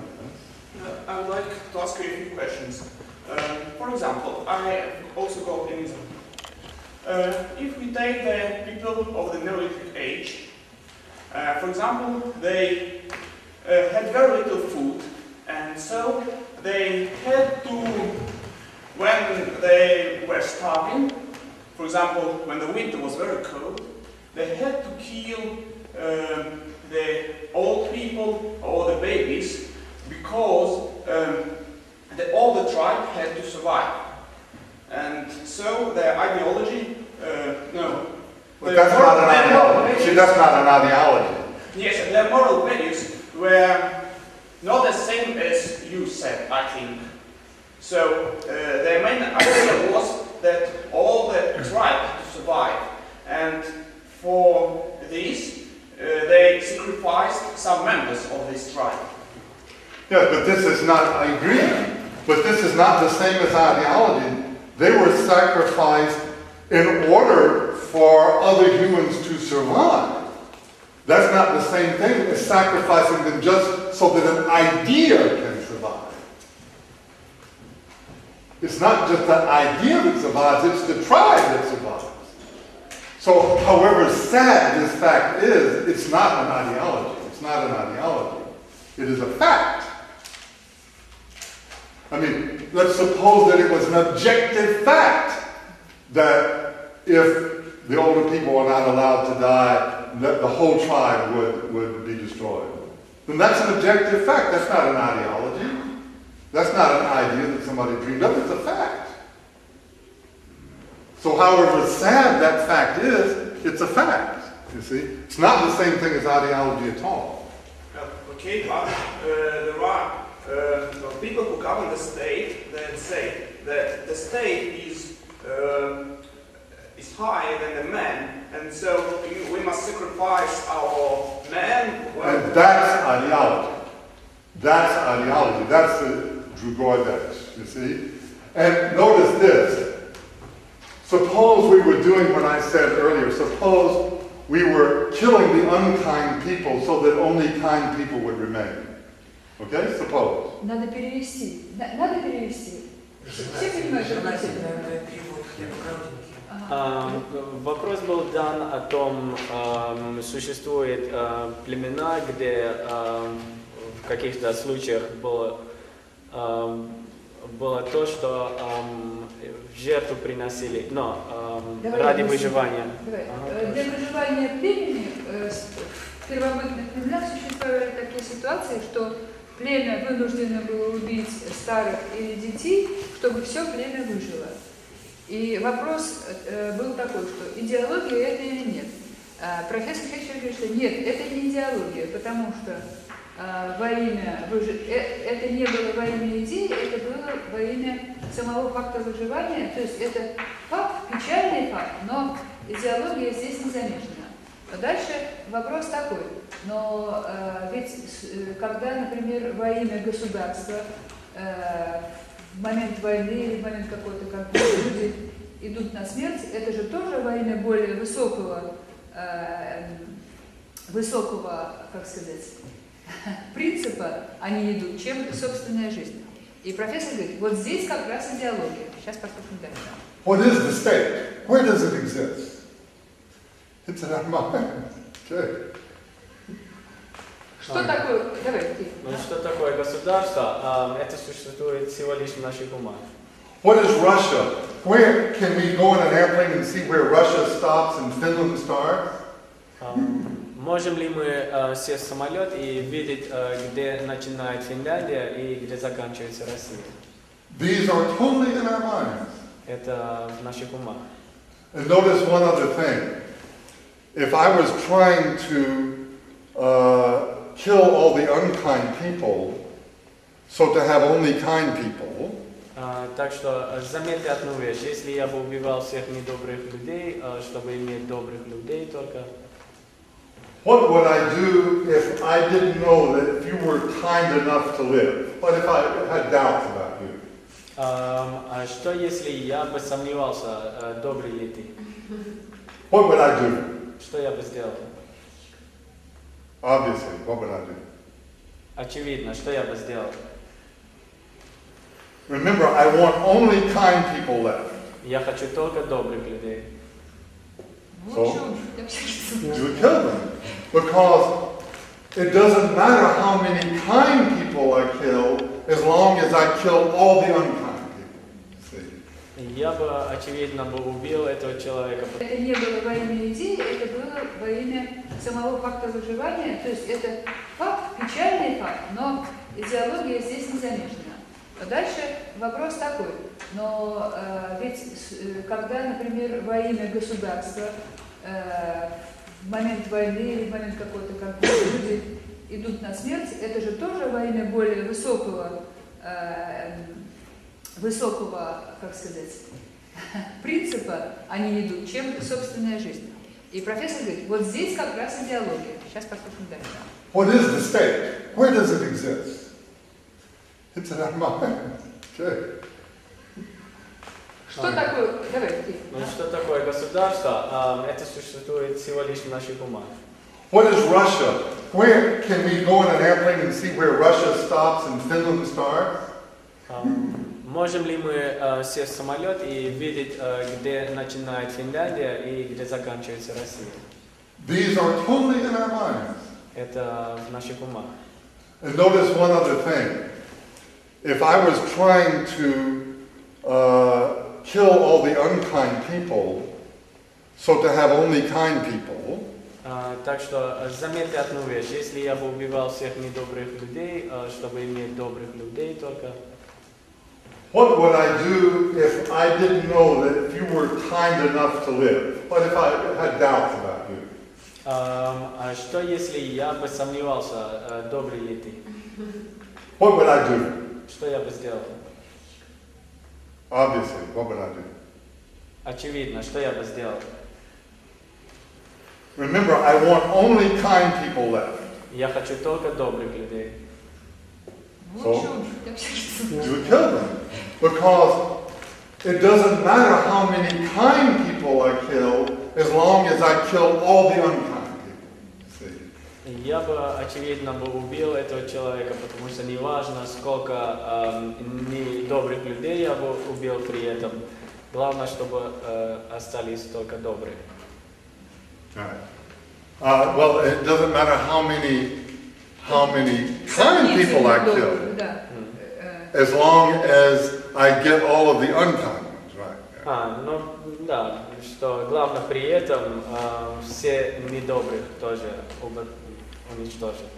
I would like to ask you a few questions. For example, I also go optimism. If we take the people of the Neolithic age, for example, they had very little food, and so they had to, when they were starving, for example, when the winter was very cold, they had to kill the old people or the babies because all the tribe had to survive. And so their ideology, But that's not an ideology. See, that's not an ideology. Yes, their moral values were not the same as you said, I think. So their main idea was that all the tribe had to survive. And for this, they sacrificed some members of this tribe. Yes, but this is not, I agree, but this is not the same as ideology. They were sacrificed in order for other humans to survive. That's not the same thing as sacrificing them just so that an idea can survive. It's not just the idea that survives, it's the tribe that survives. So, however sad this fact is, it's not an ideology. It's not an ideology. It is a fact. I mean, let's suppose that it was an objective fact that if the older people were not allowed to die, that the whole tribe would be destroyed. Then that's an objective fact. That's not an ideology. That's not an idea that somebody dreamed up. It's a fact. So however sad that fact is, it's a fact. You see? It's not the same thing as ideology at all. Okay, but there are people who govern the state that say that the state is higher than the man, and so we must sacrifice our men. And that's ideology. That's ideology. That's the Drugoidech, you see? And notice this. Suppose we were doing what I said earlier. Suppose we were killing the unkind people so that only kind people would remain. Okay? Suppose. Надо перевести. Надо перевести. Все понимают, что это Вопрос был дан о том, существуют племена, где в каких-то случаях было то, что в жертву приносили, но ради выживания. Для выживания племени в первобытных племенах существовали такие ситуации, что племя вынуждено было убить старых или детей, чтобы все племя выжило. И вопрос был такой, что идеология это или нет. Профессор Хэтчер говорит, что нет, это не идеология, потому что это не было во имя идеи, это было во имя самого факта выживания. То есть это факт, печальный факт, но идеология здесь не замешана. А дальше вопрос такой, но ведь когда, например, во имя государства в момент войны или в момент какой-то конфликта люди идут на смерть, это же тоже во имя более высокого, как сказать, принципа они идут, чем собственная жизнь. И профессор говорит, вот здесь как раз идеология. Сейчас посмотрим дальше. What is the state? Where does it exist? It's in our mind. Okay. Что такое? Давай, ты. Что такое государство? Это существует всего лишь в наших умах. What is Russia? Where can we go in an airplane and see where Russia stops and Finland starts? Можем ли мы сесть в самолет и видеть, где начинает Финляндия и где заканчивается Россия? These are totally in our minds. Это в наших умах. And notice one other thing. If I was trying to kill all the unkind people, so to have only kind people, Так что заметьте одну вещь. Если я бы убивал всех недобрых людей, чтобы иметь добрых людей только, what would I do if I didn't know that you were kind enough to live? What if I had doubts about you? А что если я бы сомневался, добрый ли ты? What would I do? Что я бы сделал? Obviously, what would I do? Очевидно, что я бы сделал? Remember, I want only kind people left. Я хочу только добрых людей. So, you would kill them. Because it doesn't matter how many kind people I kill, as long as I kill all the unkind people. See? Я бы, очевидно, бы убил этого человека. Это не было во имя идеи, это было во имя самого факта выживания. То есть это факт, печальный факт, но идеология здесь не замешана. Дальше вопрос такой, но ведь когда, например, во имя государства в момент войны или в момент какого-то конфликта люди идут на смерть, это же тоже во имя более высокого, как сказать, принципа они идут, чем собственная жизнь. И профессор говорит, вот здесь как раз идеология. Сейчас послушаем дальше. What is the state? Where does it exist? It's in our mind. Okay. Что такое? Давай, ты. Ну, что такое государство? Это существует всего лишь в наших умах. What is Russia? Where can we go in an airplane and see where Russia stops and Finland starts? Можем ли мы сесть в самолет и видеть, где начинает Финляндия и где заканчивается Россия? These are totally in our minds. Это в наших умах. And notice one other thing. If I was trying to kill all the unkind people, so to have only kind people, Так что заметьте одну вещь. Если я бы убивал всех недобрых людей, чтобы иметь добрых людей только, what would I do if I didn't know that you were kind enough to live? What if I had doubts about you? А что если я бы сомневался, добрый ли ты? What would I do? Что я бы сделал? Obviously, what would I do? Очевидно, что я бы сделал? Remember, I want only kind people left. Я хочу только добрых людей. So, you would kill them. Because it doesn't matter how many kind people I kill, as long as I kill all the unkind people. See? Я бы, очевидно, бы убил этого человека, потому что не важно, сколько недобрых людей я бы убил при этом. Главное, чтобы остались только добрые. Right. Well, it doesn't matter how many kind people I kill, as long as I get all of the unkind ones, right? Ну да, что главное при этом все недобрых тоже уничтожить.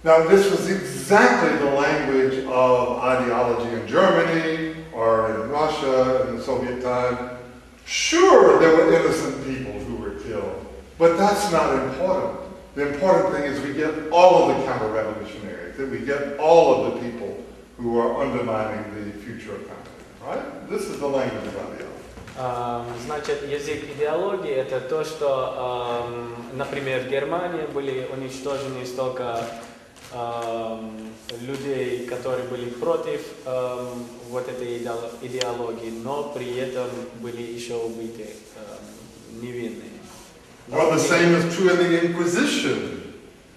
Now, this was exactly the language of ideology in Germany or in Russia in the Soviet time. Sure, there were innocent people who were killed, but that's not important. The important thing is we get all of the counter-revolutionaries, that we get all of the people who are undermining the future of communism, right? This is the language of ideology. Значит, язык идеологии – это то, что, например, в Германии были уничтожены столько людей, которые были против вот этой идеологии, но при этом были еще убиты невинные. Well, the same is true in the Inquisition.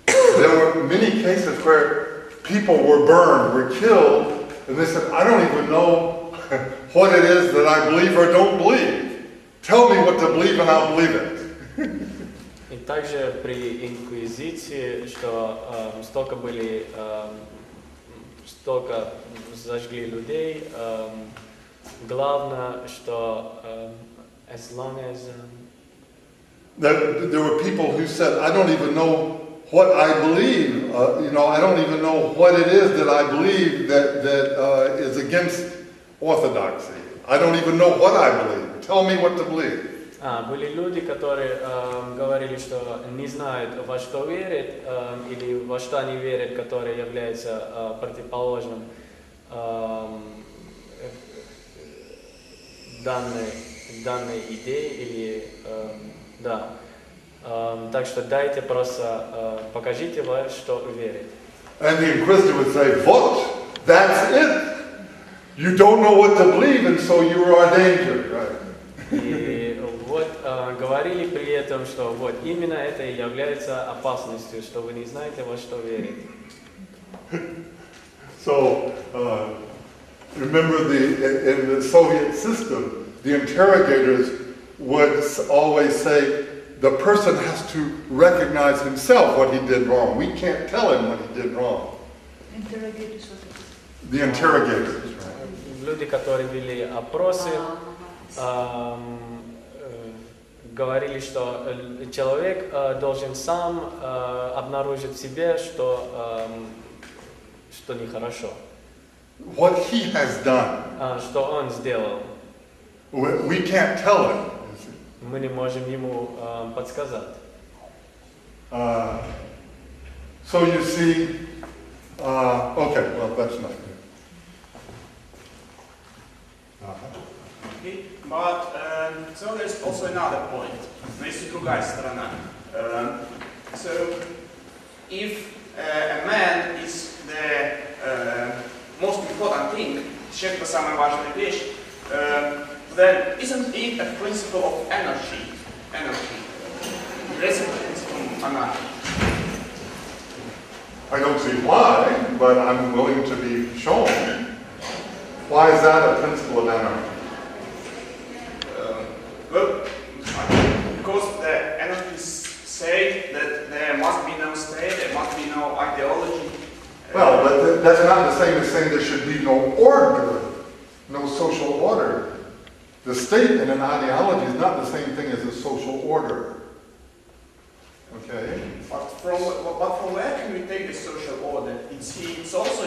There were many cases where people were burned, were killed, and they said, I don't even know what it is that I believe or don't believe. Tell me what to believe and I'll believe it. И также при инквизиции, что столько зажгли людей, главное, что as long as There were people who said, I don't even know what I believe, I don't even know what it is that I believe that is against orthodoxy. I don't even know what I believe. Tell me what to believe. Были люди, которые говорили, что не знают, во что верят, или во что они верят, которое является противоположным данной идее, или да. Так что дайте просто, покажите, во что верите. And the inquisitor would say, what? That's it? You don't know what to believe, and so you are endangered, right? И вот говорили при этом, что вот именно это и является опасностью, что вы не знаете, во что верите. So, remember in the Soviet system, the interrogators would always say, the person has to recognize himself what he did wrong. We can't tell him what he did wrong. Interrogators. The interrogators, right? Люди, которые вели опросы, говорили, что человек должен сам обнаружить в себе, что нехорошо. What he has done. Что он сделал. We can't tell him. Мы не можем ему подсказать. So you see, okay, well that's not good. Okay, but so there's also another point. Есть другая сторона. So if a man is the most important thing, человек это самая важная вещь, then isn't it a principle of anarchy? That's a principle of anarchy. I don't see why, but I'm willing to be shown. Why is that a principle of anarchy? Well, because the anarchists say that there must be no state, there must be no ideology. Well, but that's not the same as saying there should be no order, no social order. The state and an ideology is not the same thing as a social order. Okay? But from where can we take the social order? It's also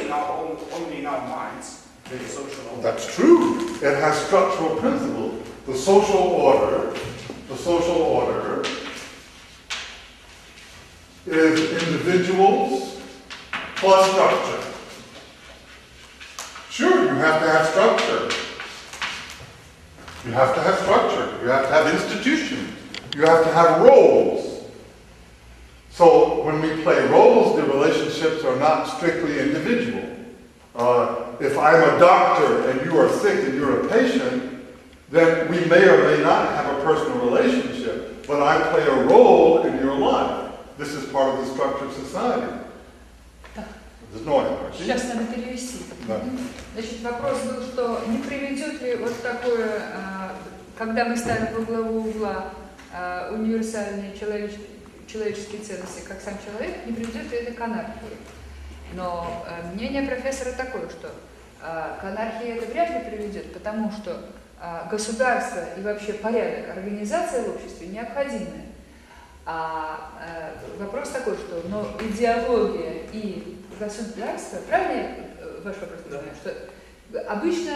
only in our minds, the social order. That's true. It has structural principles. The social order is individuals plus structure. Sure, you have to have structure. You have to have structure. You have to have institutions. You have to have roles. So when we play roles, the relationships are not strictly individual. If I'm a doctor and you are sick and you're a patient, then we may or may not have a personal relationship, but I play a role in your life. This is part of the structure of society. There's no anarchy. Сейчас надо перевести. Да. Значит, вопрос был, что не приведет ли вот такое, когда мы ставим во главу угла универсальные человеческие ценности, как сам человек, не приведет ли это к анархии. Но мнение профессора такое, что к анархии это вряд ли приведет, потому что государство и вообще порядок, организация в обществе необходимая. Вопрос такой, что идеология и государство, правильно ваш вопрос понимаю, что обычно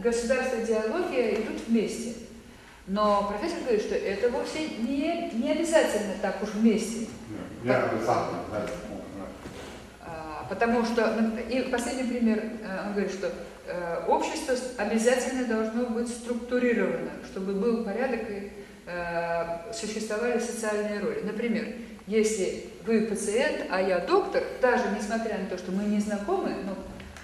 государство и идеология идут вместе. Но профессор говорит, что это вовсе не обязательно так уж вместе. Не обязательно. Потому что, и последний пример, он говорит, что общество обязательно должно быть структурировано, чтобы был порядок и существовали социальные роли. Например, если вы пациент, а я доктор, даже несмотря на то, что мы не знакомы, но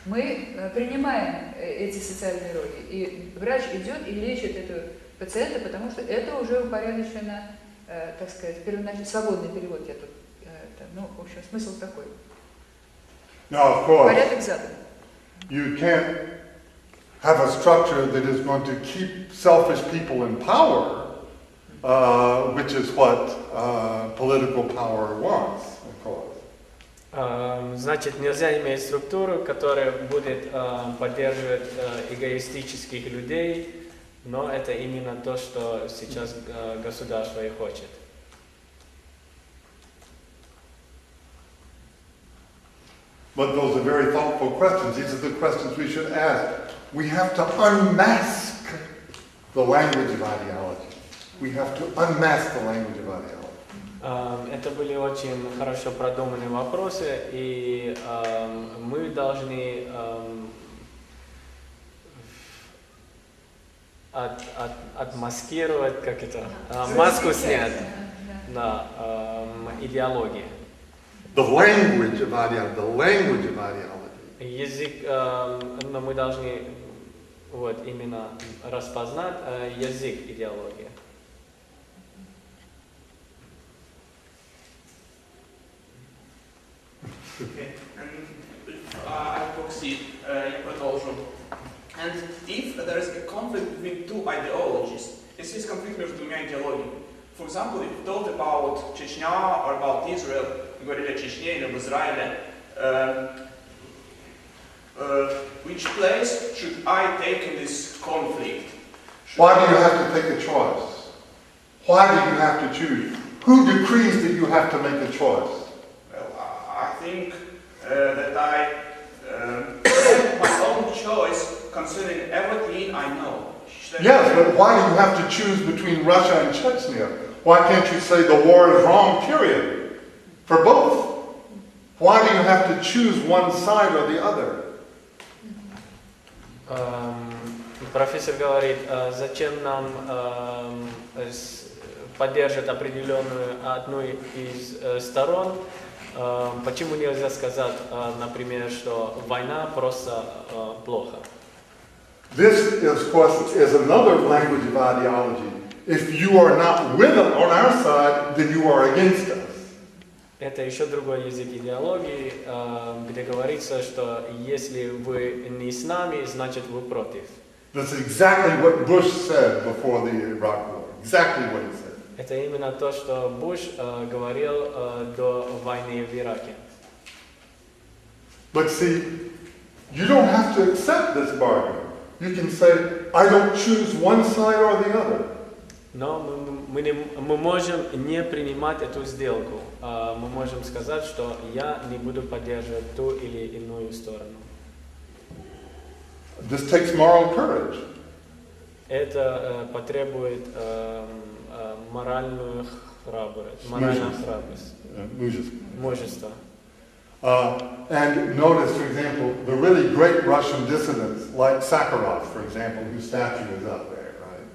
мы принимаем эти социальные роли. И врач идет и лечит этого пациента, потому что это уже упорядочено, так сказать, первоначально, свободный перевод я тут, в общем, смысл такой. Now, of course, Порядок задан. you can't have a structure that is going to keep selfish people in power, which is what political power wants, of course. Значит, нельзя иметь структуру, которая будет поддерживать эгоистических людей, но это именно то, что сейчас государство и хочет. But those are very thoughtful questions. These are the questions we should ask. We have to unmask the language of ideology. We have to unmask the language of ideology. Это были очень хорошо продуманные вопросы, и мы должны отмаскировать, как это, маску снять, да, идеологии. The language of ideology. The language of ideology. Язык, но мы должны вот именно распознать язык идеологии. Okay, and I proceed, я продолжу. And if there is a conflict between two ideologies, если есть конфликт между двумя идеологиями, for example, if you talked about Chechnya or about Israel, говорили о Чечне или об Израиле, which place should I take in this conflict? Why do you have to take a choice? Why do you have to choose? Who decrees that you have to make a choice? I think that I have my own choice concerning everything I know. Yes, but why do you have to choose between Russia and Chechnya? Why can't you say the war is wrong, period? For both. Why do you have to choose one side or the other? Профессор говорит, зачем нам поддерживать определенную одну из сторон? Почему нельзя сказать, например, что война просто плохо? This, of course, is another language of ideology. If you are not with us on our side, then you are against us. Это еще другой язык идеологии, где говорится, что если вы не с нами, значит вы против. That's exactly what Bush said before the Iraq War. Exactly what he said. Это именно то, что Буш говорил до войны в Ираке. But see, you don't have to accept this bargain. You can say, I don't choose one side or the other. Но мы можем не принимать эту сделку. Мы можем сказать, что я не буду поддерживать ту или иную сторону. This takes moral courage. Это потребует моральную храбрость. Мужество. And notice, for example, the really great Russian dissidents, like Sakharov, for example, whose statue is up there, right?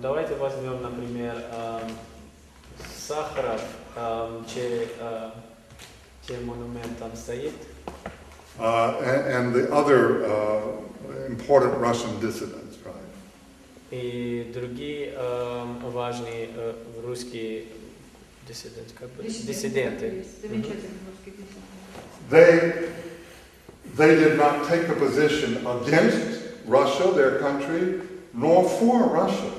Давайте возьмем, например, Сахаров, чей монумент там стоит. And the other important Russian dissidents, right? И другие важные русские диссиденты. They did not take a position against Russia, their country, nor for Russia.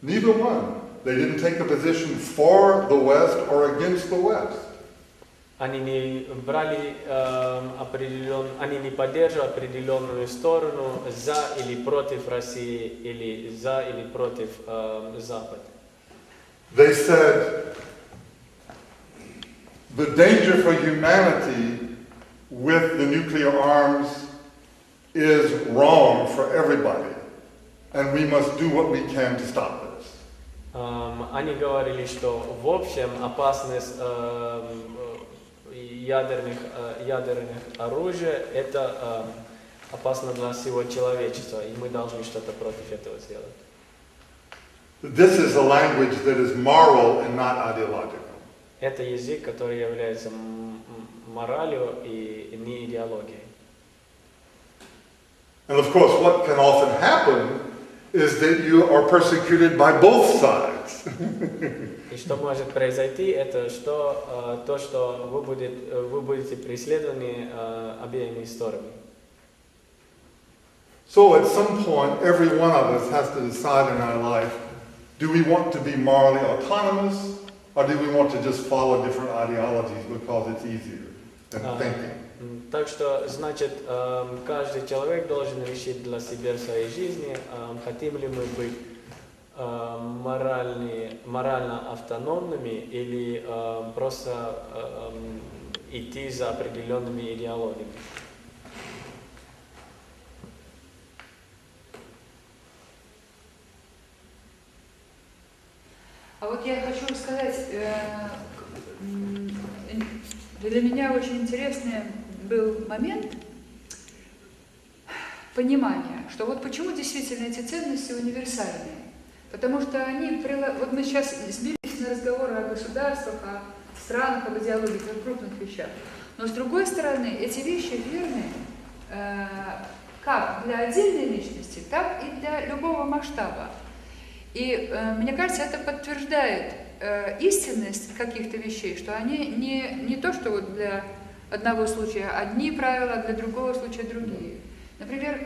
Neither one. They didn't take a position for the West or against the West. Они не брали они не поддерживали определенную сторону за или против России или за или против Запада. They said the danger for humanity with the nuclear arms is wrong for everybody, and we must do what we can to stop this. Они говорили, что в общем опасность ядерных оружий это опасно для всего человечества, и мы должны что-то против этого сделать. This is a language that is moral and not ideological. Это язык, который является моралью и не идеологией. And of course, what can often happen is that you are persecuted by both sides. И что может произойти, это то, что вы будете преследованы обеими сторонами. So at some point, every one of us has to decide in our life, do we want to be morally autonomous, or do we want to just follow different ideologies because it's easier? and thinking. Так что, значит, каждый человек должен решить для себя в своей жизни, хотим ли мы быть морально автономными или просто идти за определенными идеологиями. А вот я хочу сказать, для меня очень интересный был момент понимания, что вот почему действительно эти ценности универсальные. Потому что они, вот мы сейчас сбились на разговоры о государствах, о странах, об идеологии, о крупных вещах. Но с другой стороны, эти вещи верны как для отдельной личности, так и для любого масштаба. И мне кажется, это подтверждает истинность каких-то вещей, что они не то, что вот для одного случая одни правила, а для другого случая другие. Например,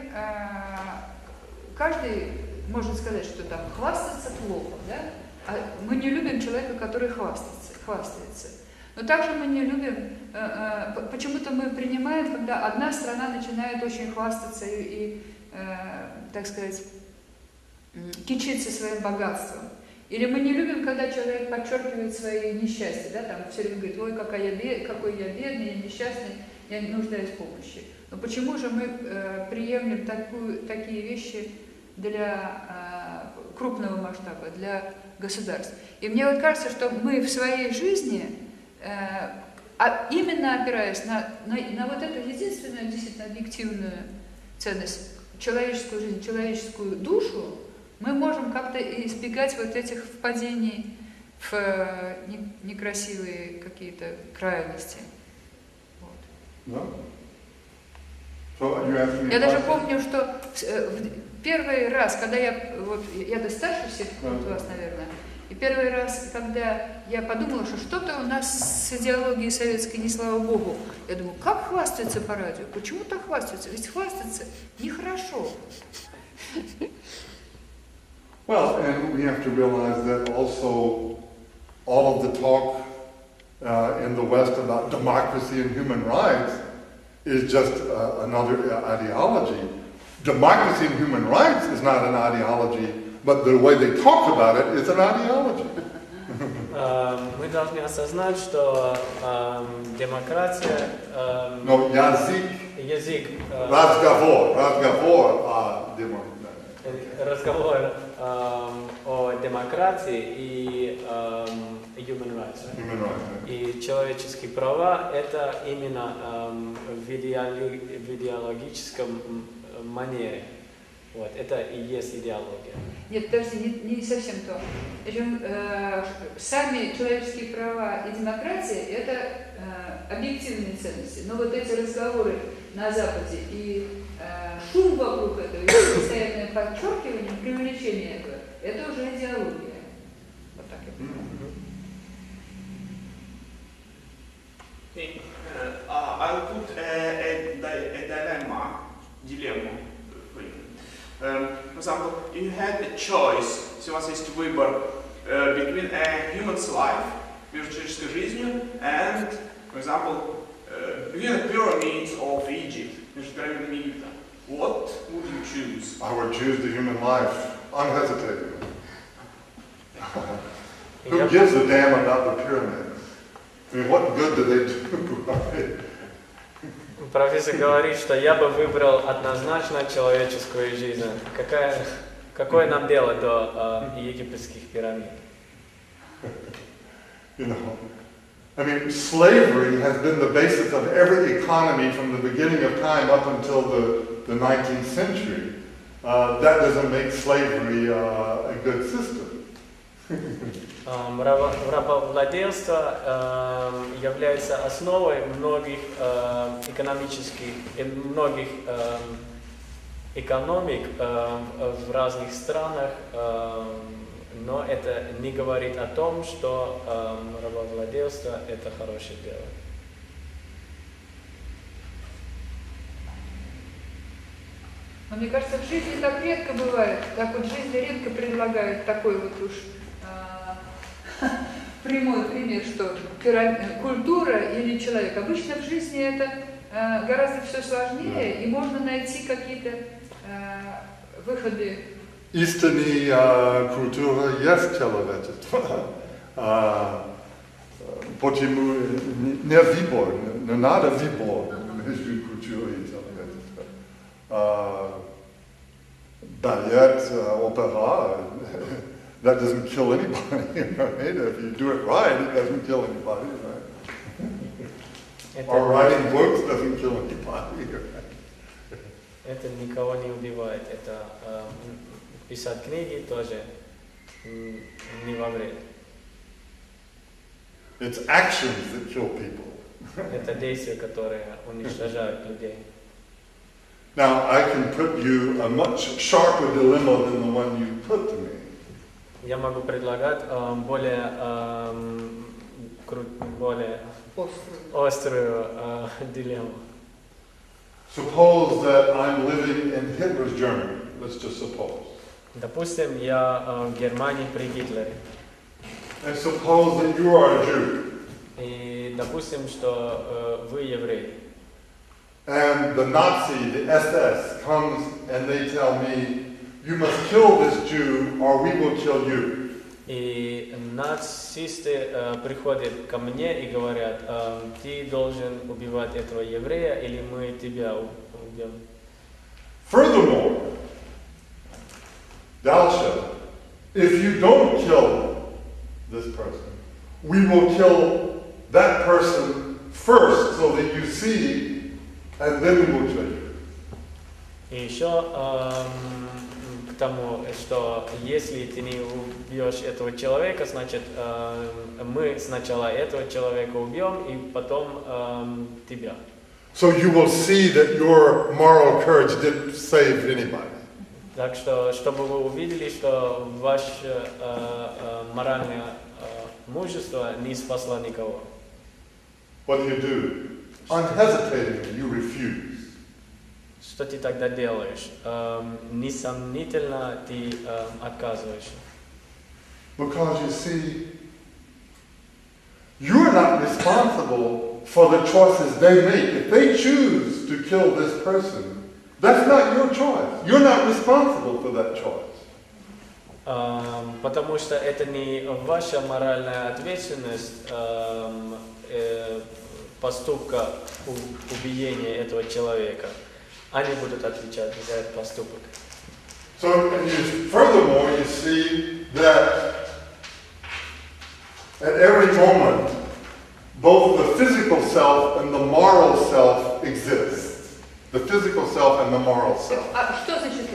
каждый может сказать, что там хвастаться плохо, да? А мы не любим человека, который хвастается. Но также мы не любим, почему-то мы принимаем, когда одна страна начинает очень хвастаться и так сказать, кичиться своим богатством. Или мы не любим, когда человек подчеркивает свои несчастья, да, там все время говорит, ой, какой я бедный, я несчастный, я нуждаюсь в помощи. Но почему же мы приемлем такие вещи для крупного масштаба, для государств? И мне вот кажется, что мы в своей жизни, именно опираясь на вот эту единственную, действительно объективную ценность, человеческую жизнь, человеческую душу, мы можем как-то избегать вот этих впадений в некрасивые какие-то крайности. Вот. Я даже помню, что первый раз, когда я старше всех вас, наверное, и первый раз, когда я подумала, что что-то у нас с идеологией советской, не слава богу, я думаю, как хвастаются по радио? Почему так хвастаются? Ведь хвастаться нехорошо. Well, and we have to realize that also all of the talk in the West about democracy and human rights is just another ideology. Democracy and human rights is not an ideology, but the way they talk about it is an ideology. Мы должны осознать, что демократия... Но язык, разговор о демократии и human rights. И человеческие права это именно в идеологическом манере. Вот, это и есть идеология. Нет, подожди, не совсем то. Причем, сами человеческие права и демократия – это объективные ценности. Но вот эти разговоры на Западе и шум вокруг этого, и постоянное подчеркивание, преувеличение этого – это уже идеология. Вот так я понимаю. I'll put a dilemma. For example, you had a choice, если у вас есть выбор between a human's life, между человеческой жизнью, and, for example, between the pyramids of Egypt, между пирамидами Египта. What would you choose? I would choose the human life, unhesitatingly. Who gives a damn about the pyramids? I mean, what good do they do? Профессор говорит, что я бы выбрал однозначно человеческую жизнь. Какое нам дело до египетских пирамид? You know, I mean, slavery has been the basis of every economy from the beginning of time up until the 19th century. That doesn't make slavery a good system. Рабовладельство является основой многих экономических и многих экономик в разных странах, но это не говорит о том, что рабовладельство это хорошее дело. Но мне кажется, в жизни так редко бывает, так вот в жизни редко предлагают такой вот уж прямой пример, что культура или человек. Обычно в жизни это гораздо все сложнее, и можно найти какие-то выходы. Истинная культура есть человечество. Почему не выбор, не надо выбор между культурой и человечеством. Балет, опера, that doesn't kill anybody, right? If you do it right, it doesn't kill anybody, right? Or writing books doesn't kill anybody, right? Это никого не убивает. Это писать книги тоже не во вред. It's actions that kill people. Это действия, которые уничтожают людей. Now, I can put you a much sharper dilemma than the one you put to me. Я могу предлагать более острую дилемму. Suppose that I'm living in Hitler's Germany. Let's just suppose. Допустим, я в Германии при Гитлере. And suppose that you are a Jew. И допустим, что вы еврей. And the Nazi, the SS, comes and they tell me, you must kill this Jew or we will kill you. И нацисты приходят ко мне и говорят, ты должен убивать этого еврея, или мы тебя убьем. Furthermore, дальше, if you don't kill this person, we will kill that person first so that you see, and then we will kill you. И еще к тому, что если ты не убьешь этого человека, значит мы сначала этого человека убьем и потом тебя. So you will see that your moral courage didn't save anybody. Так что, чтобы вы увидели, что ваше моральное мужество не спасло никого. What do? Unhesitatingly, you refuse. Что ты тогда делаешь? Несомнительно, ты отказываешься. Because you see, you're not responsible for the choices they make. If they choose to kill this person, that's not your choice. You're not responsible for that choice. Потому что это не ваша моральная ответственность поступка убиения этого человека. Они будут отвечать за этот поступок. So, furthermore, you see that at every moment, both the physical self and the moral self exist. The physical self and the moral self. А что значит,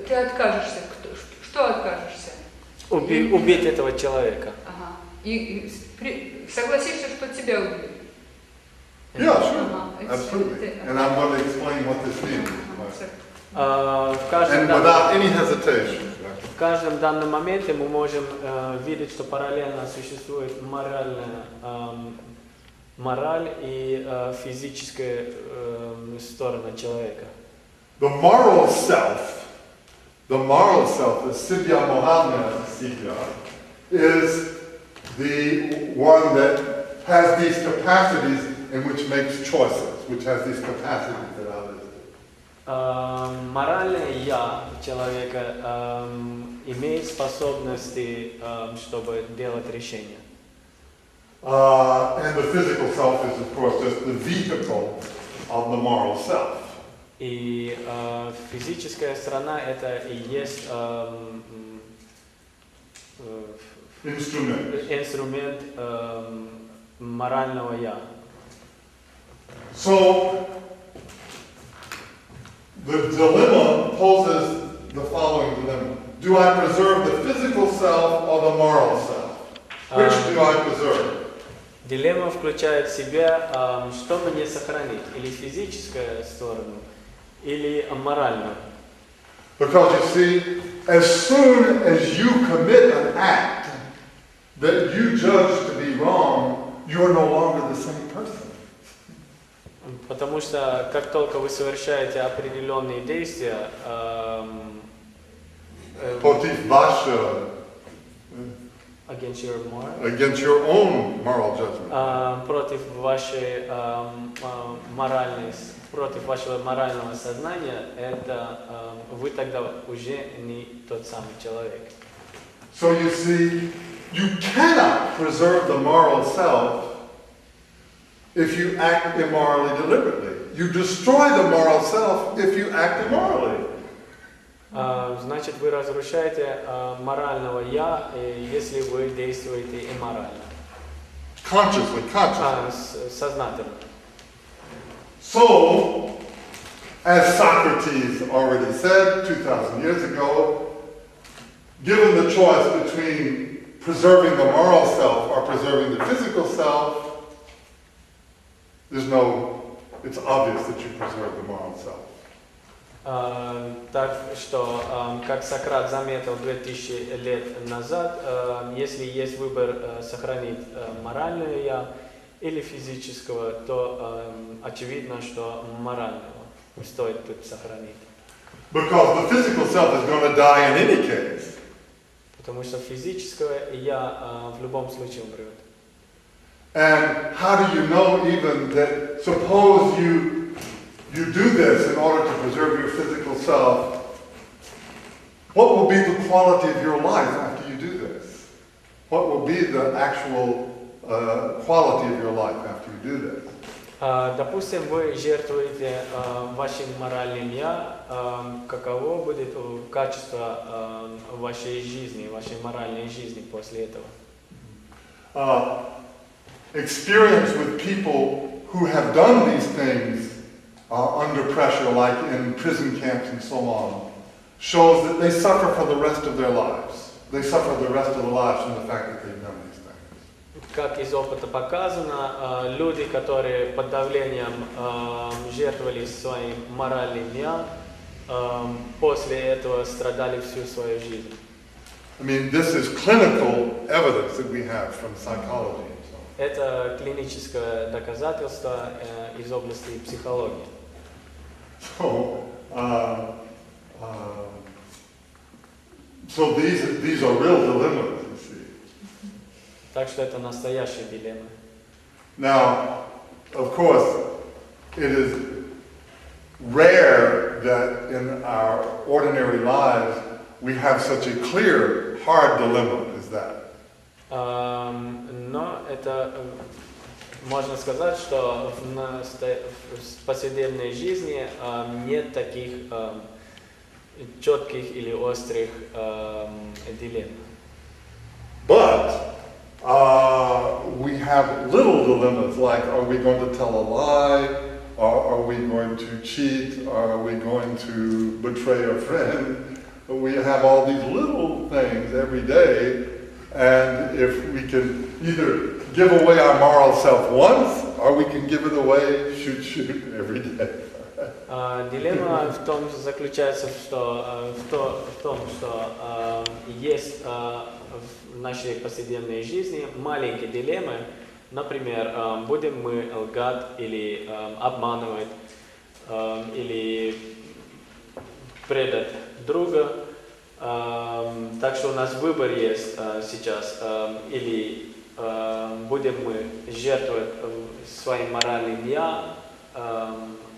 ты откажешься? Что откажешься? Убить этого человека. Ага. И согласишься, что тебя убьют? Yeah, sure. Absolutely. And I'm going to explain what this means. And without any hesitation. В каждом данном моменте мы можем видеть, что параллельно существует мораль и физическая сторона человека. The moral self, the Sibya Mohammed Sibya, is the one that has these capacities and which makes choices, which has these capacities that others do. Моральное я человека имеет способности, чтобы делать решения. And the physical self is, of course, just the vehicle of the moral self. И физическая сторона это и есть инструмент морального я. So, the dilemma poses the following dilemma. Do I preserve the physical self or the moral self? Which do I preserve? Дилемма включает в себя, что мне сохранить, или физическую сторону, или моральную. Because you see, as soon as you commit an act that you judge to be wrong, you are no longer the same person. Потому что как только вы совершаете определенные действия, Против вашего against your moral, against your own moral judgment. против вашей против вашего морального сознания, это вы тогда уже не тот самый человек. So you see, you cannot preserve the moral self if you act immorally deliberately. You destroy the moral self if you act immorally. Значит, вы разрушаете морального я, если вы действуете имморально. Consciously. Сознательно. So, as Socrates already said 2,000 years ago, given the choice between preserving the moral self or preserving the physical self, it's obvious that you preserve the moral self. Так что, как Сократ заметил 2000 лет назад, если есть выбор сохранить моральное я или физического, то очевидно, что морального стоит тут сохранить. Because the physical self is going to die in any case. Потому что физическое я в любом случае умрет. And how do you know even that, suppose you do this in order to preserve your physical self, what will be the quality of your life after you do this? What will be the actual quality of your life after you do this? Допустим, вы жертвуете вашим моральным я, каково будет качество вашей жизни, вашей моральной жизни после этого? Experience with people who have done these things under pressure, like in prison camps and so on, shows that they suffer for the rest of their lives. They suffer the rest of their lives from the fact that they've done these things. Как из опыта показано, люди, которые под давлением жертвовали своим моральным я, после этого страдали всю свою жизнь. I mean, this is clinical evidence that we have from psychology. Это клиническое доказательство из области психологии. So these are real dilemmas, you see. Так что это настоящая дилемма. Now, of course, it is rare that in our ordinary lives we have such a clear, hard dilemma as that. Но это можно сказать, что в повседневной жизни нет таких четких или острых дилемм. But we have little dilemmas like, are we going to tell a lie? Or are we going to cheat? Or are we going to betray a friend? We have all these little things every day. And if we can either give away our moral self once, or we can give it away, shoot, every day. Дилемма в том заключается, в том, что есть в нашей повседневной жизни маленькие дилеммы. Например, будем мы лгать или обманывать, или предать друга. Так что у нас выбор есть сейчас, или будем мы жертвовать своим моральным я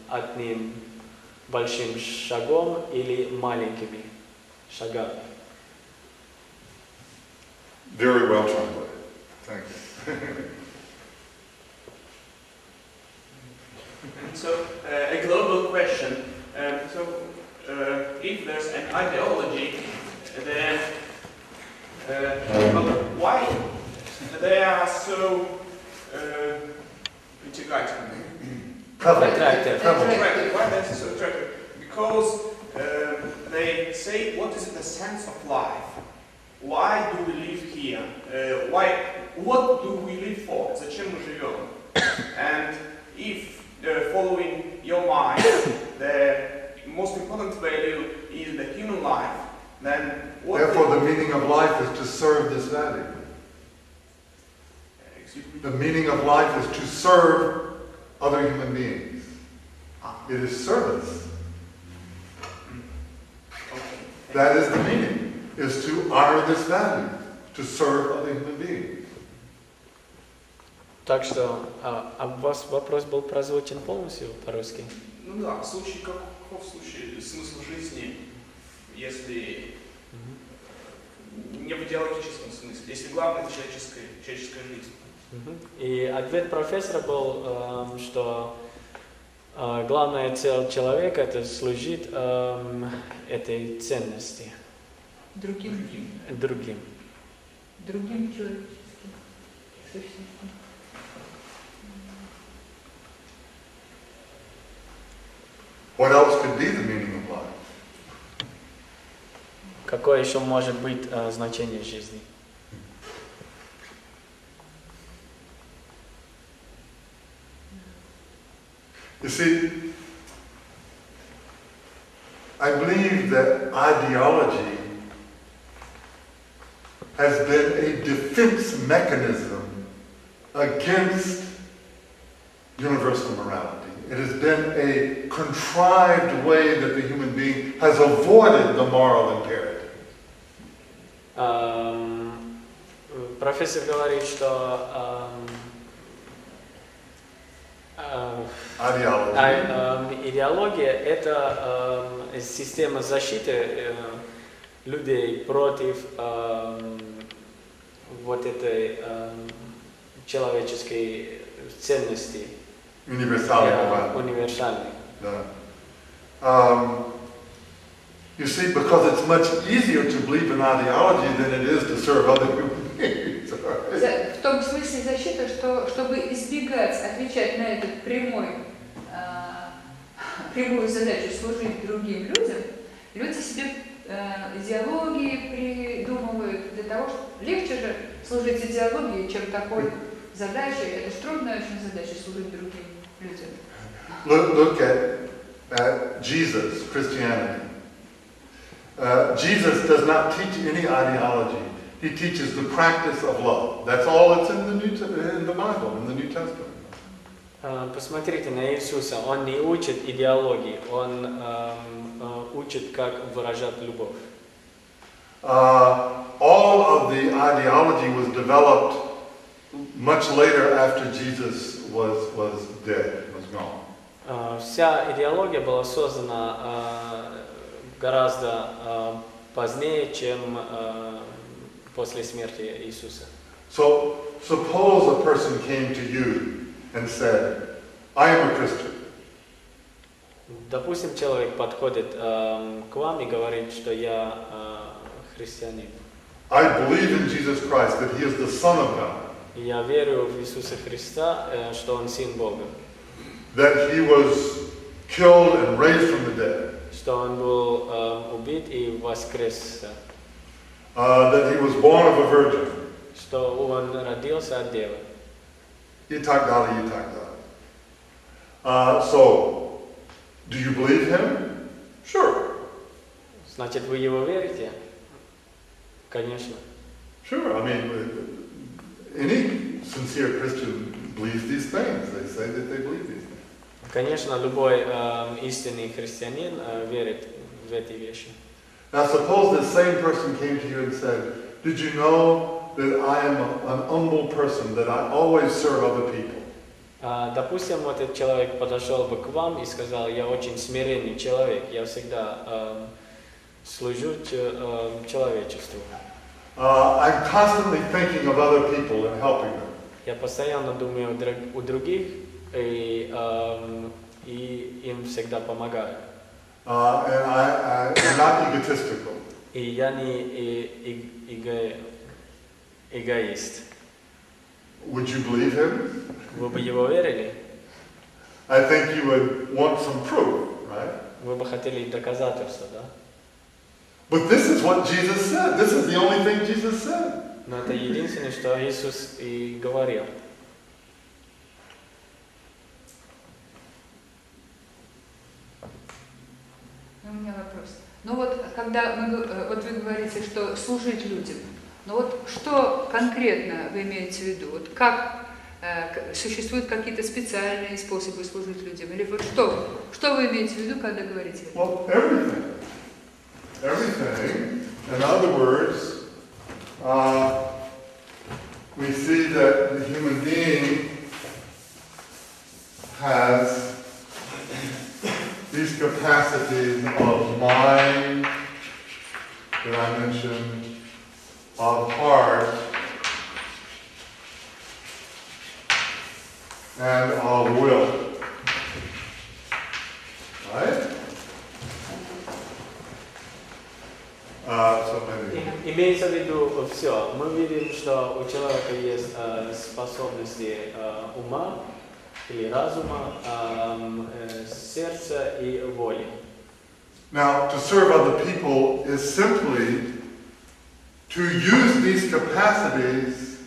одним большим шагом или маленькими шагами. Very well translated. Thank you. So, a global question. If there's an ideology, then why they are so Attractive. Why they're so attractive? Because they say, what is the sense of life? Why do we live here? What do we live for? Зачем мы живем? And if following your mind, the most important value is the human life, then what? Therefore, the meaning of life is to serve this value. The meaning of life is to serve other human beings. It is service. Okay. That is the meaning, is to honor this value. to serve other human beings. Так что, у вас вопрос был прозвучен полностью по-русски? Ну да, в случае, каков случай смысл жизни, если не в идеологическом смысле, если главное это человеческая жизнь? И ответ профессора был, что главная цель человека это служить этой ценности. Другим человеческим существам. What else could be the meaning of life? Какое еще может быть значение жизни? You see, I believe that ideology has been a defense mechanism against universal morality. It has been a contrived way that the human being has avoided the moral imperative. Профессор говорит, что идеология это система защиты людей против вот этой человеческой ценности. Универсальной. You see, because it's much easier to believe in ideology than it is to serve other human beings. В том смысле защита, что чтобы избегать отвечать на эту прямую задачу служить другим людям, люди себе идеологии придумывают для того, что легче же служить идеологии, чем такой задачей. Это же трудная очень задача служить другим людям. Look at Jesus, Christianity. Jesus does not teach any ideology. He teaches the practice of love. That's all that's in the Bible, in the New Testament. Посмотрите на Иисуса. Он не учит идеологии, он учит, как выражать любовь. All of the ideology was developed much later after Jesus was dead, was gone. Вся идеология была создана гораздо позднее, чем после смерти Иисуса. So suppose a person came to you and said, I am a Christian. Допустим, человек подходит к вам и говорит, что я христианин. I believe in Jesus Christ, that He is the Son of God. Я верю в Иисуса Христа, что Он Сын Бога. That He was killed and raised from the dead. Что Он был убит и воскрес. That He was born of a virgin. Что Он родился от девы. И так далее, и так далее. So, do you believe Him? Sure. Значит, вы Его верите? Конечно. Sure. I mean, any sincere Christian believes these things. They say that they believe these things. Конечно, любой истинный христианин верит в эти вещи. Now, suppose the same person came to you and said, did you know that I am an humble person, that I always serve other people? Допустим, вот этот человек подошел бы к вам и сказал, я очень смиренный человек, я всегда служу человечеству. I'm constantly thinking of other people and helping them. Я постоянно думаю о других и им всегда помогаю. And I'm not egotistical. И я не эгоист. Would you believe him? Вы бы его верили? I think you would want some proof, right? Вы бы хотели доказательства, да? But this is what Jesus said. This is the only thing Jesus said. Но это единственное, что Иисус и говорил. У меня вопрос. Ну вот, когда вот вы говорите, что служить людям, но вот что конкретно вы имеете в виду? Вот как существуют какие-то специальные способы служить людям? Или вот что вы имеете в виду, когда говорите это? Well, everything. Everything. In other words, that I mentioned of heart and of will. Right? So maybe. Имеется в виду все. Мы видим, что у человека есть способности ума или разума, сердца и воли. Now, to serve other people is simply to use these capacities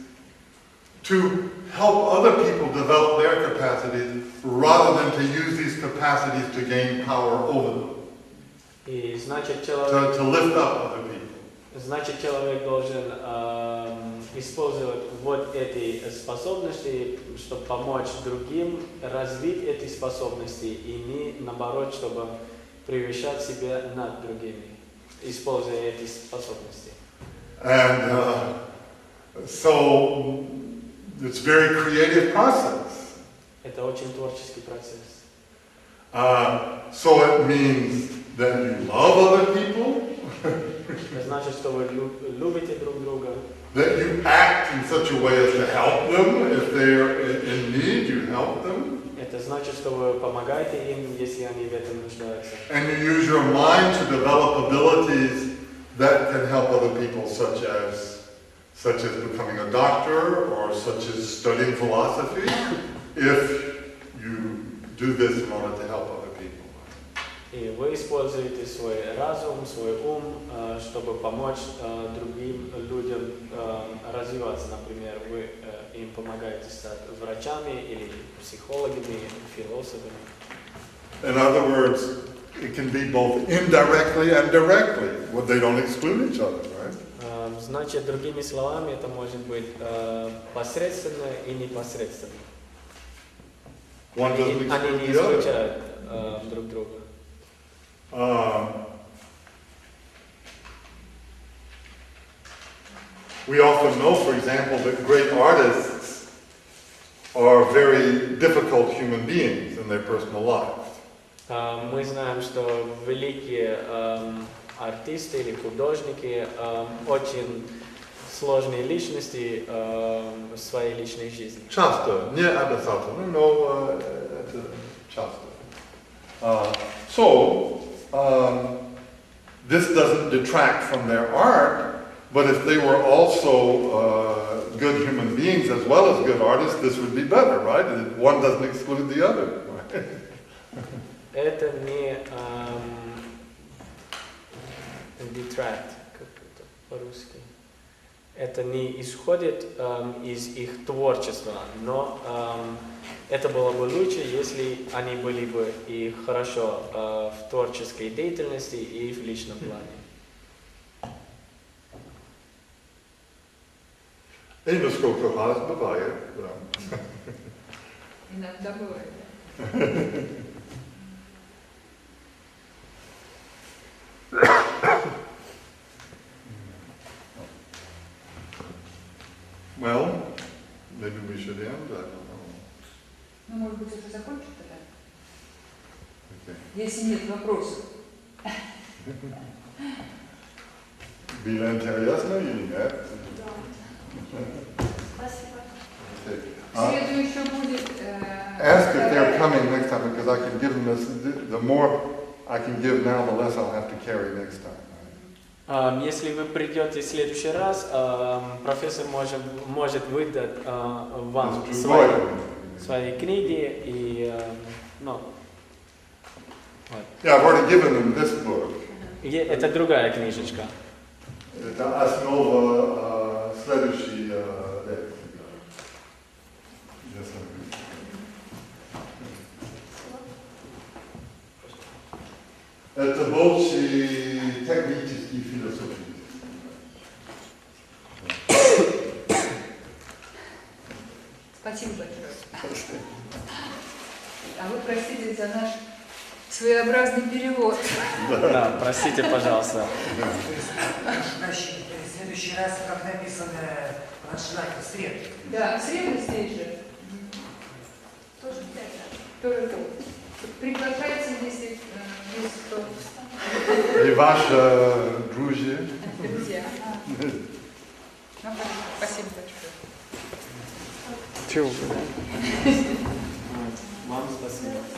to help other people develop their capacities rather than to use these capacities to gain power over them. И значит, человек, To lift up other people. значит, человек должен использовать вот эти способности, чтобы помочь другим развить эти способности, и не наоборот, чтобы превышать себя над другими, используя эти способности. And so it's a very creative process. Это очень творческий процесс. So it means that you love other people, Это значит, что вы любите друг друга, that you act in such a way as to help them. If they're in need, you help them. это значит, что вы помогаете им, если они в этом нуждаются. And you use your mind to develop abilities that can help other people, such as becoming a doctor or such as studying philosophy, if you do this in order to help other people. И вы используете свой разум, свой ум, чтобы помочь другим людям развиваться. Например, вы им помогаете стать врачами или психологами, философами. In other words, it can be both indirectly and directly. Well, they don't exclude each other, right? Значит, другими словами, это может быть посредственно и непосредственно. One doesn't Они не exclude the other. исключают друг друга. We often know, for example, that great artists are very difficult human beings in their personal lives. Мы знаем, что великие артисты или художники очень сложные личности в своей личной жизни. Часто, не обязательно, но это часто. So, this doesn't detract from their art, but if they were also good human beings as well as good artists, this would be better, right? One doesn't exclude the other. Right? Это не detract, как это по-русски. Это не исходит из их творчества, но это было бы лучше, если они были бы и хорошо в творческой деятельности и в личном плане. И насколько раз бывает, да. Иногда бывает. Well, maybe we should end, I don't know. Ну, может быть, уже закончим тогда? Okay. Если нет вопросов. Было интересно или нет? Спасибо. Okay. В среду еще будет... Ask if they're coming next time, because I can give them this, the more I can give now, the less I'll have to carry next time. Если вы придете в следующий раз, профессор может выдать вам свои книги и ну, вот. Yeah, I've already given them this book. Это другая книжечка. Это основа следующей лекции. Это больше технический философии. Спасибо большое. А вы простите за наш своеобразный перевод. Да, простите, пожалуйста. Значит, в следующий раз, как написано в аншлаге, в среду. Да, в среду здесь же. Тоже так. Тоже то. Приглашайте, если кто. И ваши друзья. Спасибо большое. Чего? Вам спасибо.